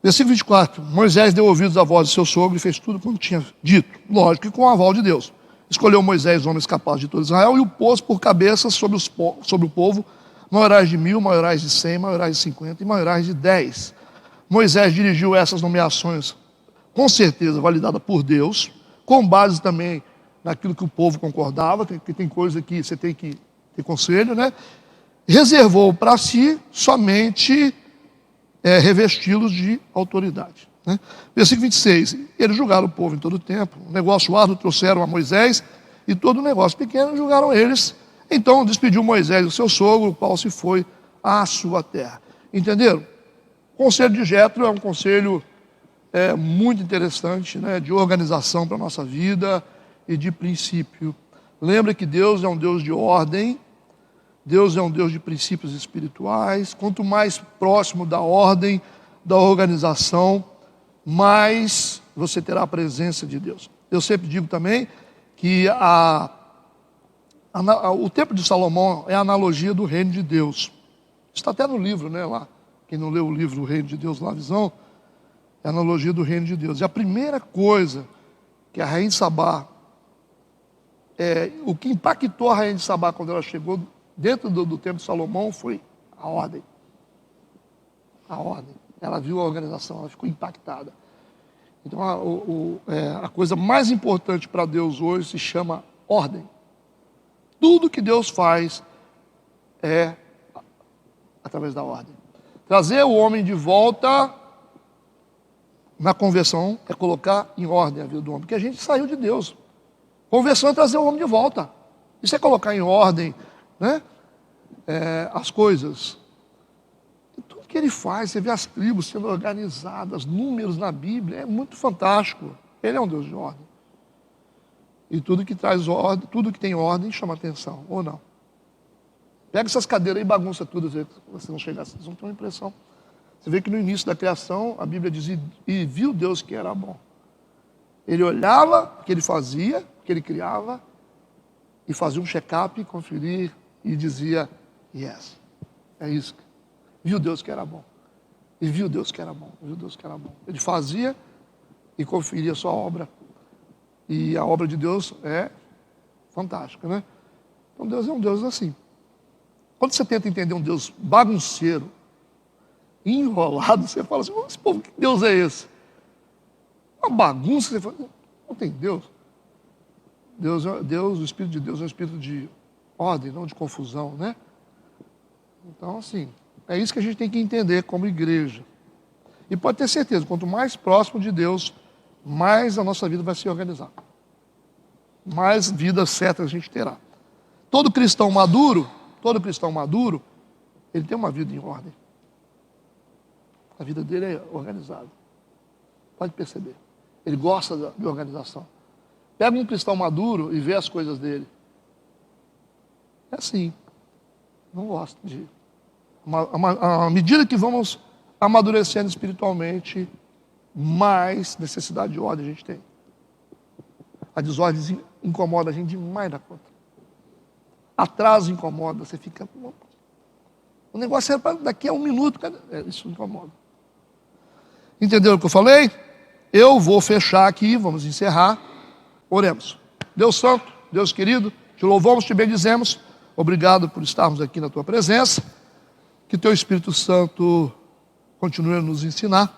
Versículo 24. Moisés deu ouvidos à voz de seu sogro e fez tudo como tinha dito. Lógico que com o aval de Deus. Escolheu Moisés homens capazes de todo Israel e o pôs por cabeças sobre o povo, maiorais de 1000, maiorais de 100, maiorais de 50 e maiorais de 10. Moisés dirigiu essas nomeações, com certeza validada por Deus, com base também naquilo que o povo concordava, que tem coisa que você tem que ter conselho, né? Reservou para si somente revesti-los de autoridade. Né? Versículo 26. Eles julgaram o povo em todo o tempo. Um negócio árduo trouxeram a Moisés e todo o negócio pequeno julgaram eles. Então despediu Moisés o seu sogro, o qual se foi à sua terra. Entenderam? O conselho de Jétro é um conselho muito interessante, né, de organização para a nossa vida e de princípio. Lembra que Deus é um Deus de ordem, Deus é um Deus de princípios espirituais. Quanto mais próximo da ordem, da organização, mais você terá a presença de Deus. Eu sempre digo também que o templo de Salomão é a analogia do reino de Deus. Está até no livro, né, lá. Quem não leu o livro O Reino de Deus, lá a visão, é a analogia do reino de Deus. E a primeira coisa que a rainha de Sabá, o que impactou a rainha de Sabá quando ela chegou dentro do templo de Salomão foi a ordem. A ordem. Ela viu a organização, ela ficou impactada. Então a coisa mais importante para Deus hoje se chama ordem. Tudo que Deus faz é através da ordem. Trazer o homem de volta na conversão é colocar em ordem a vida do homem, porque a gente saiu de Deus. Conversão é trazer o homem de volta. Isso é colocar em ordem, né, as coisas. E tudo que ele faz, você vê as tribos sendo organizadas, números na Bíblia, é muito fantástico. Ele é um Deus de ordem. E tudo que traz ordem, tudo que tem ordem chama atenção, ou não? Pega essas cadeiras aí e bagunça tudo, você não chegar, vocês não têm uma impressão. Você vê que no início da criação, a Bíblia diz, e viu Deus que era bom. Ele olhava o que ele fazia, o que ele criava, e fazia um check-up, conferir, e dizia, yes, é isso. Viu Deus que era bom. E viu Deus que era bom, viu Deus que era bom. Ele fazia e conferia a sua obra. E a obra de Deus é fantástica, né? Então Deus é um Deus assim. Quando você tenta entender um Deus bagunceiro, enrolado, você fala assim, esse povo, que Deus é esse? Uma bagunça, você fala, não tem Deus. Deus, o Espírito de Deus é um espírito de ordem, não de confusão, né? Então, assim, é isso que a gente tem que entender como igreja. E pode ter certeza, quanto mais próximo de Deus, mais a nossa vida vai se organizar. Mais vidas certas a gente terá. Todo cristão maduro, ele tem uma vida em ordem. A vida dele é organizada. Pode perceber. Ele gosta de organização. Pega um cristão maduro e vê as coisas dele. É assim. Não gosta de... À medida que vamos amadurecendo espiritualmente, mais necessidade de ordem a gente tem. A desordem incomoda a gente demais da conta. Atraso incomoda, você fica... O negócio é para daqui a 1 minuto, isso incomoda. Entenderam o que eu falei? Eu vou fechar aqui, vamos encerrar. Oremos. Deus santo, Deus querido, te louvamos, te bendizemos. Obrigado por estarmos aqui na tua presença. Que teu Espírito Santo continue a nos ensinar.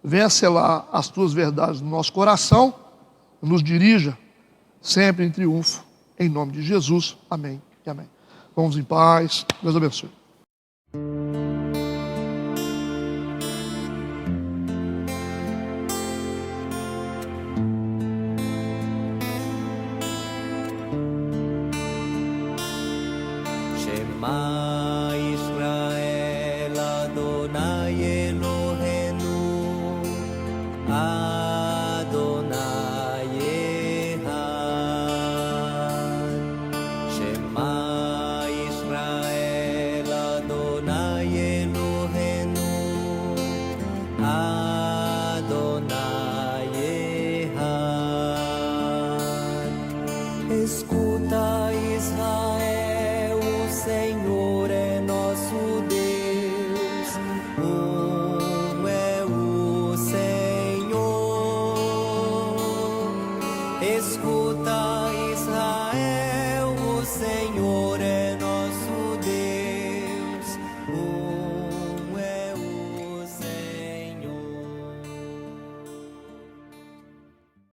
Venha selar as tuas verdades no nosso coração. Nos dirija sempre em triunfo. Em nome de Jesus. Amém e amém. Vamos em paz. Deus abençoe. Shema Israel Adonai Eloheinu Adonai Echad. Shema Israel Adonai Eloheinu Adonai Echad. Escuta, Israel, o Senhor é nosso Deus, é o Senhor. Escuta, Israel, o Senhor é nosso Deus,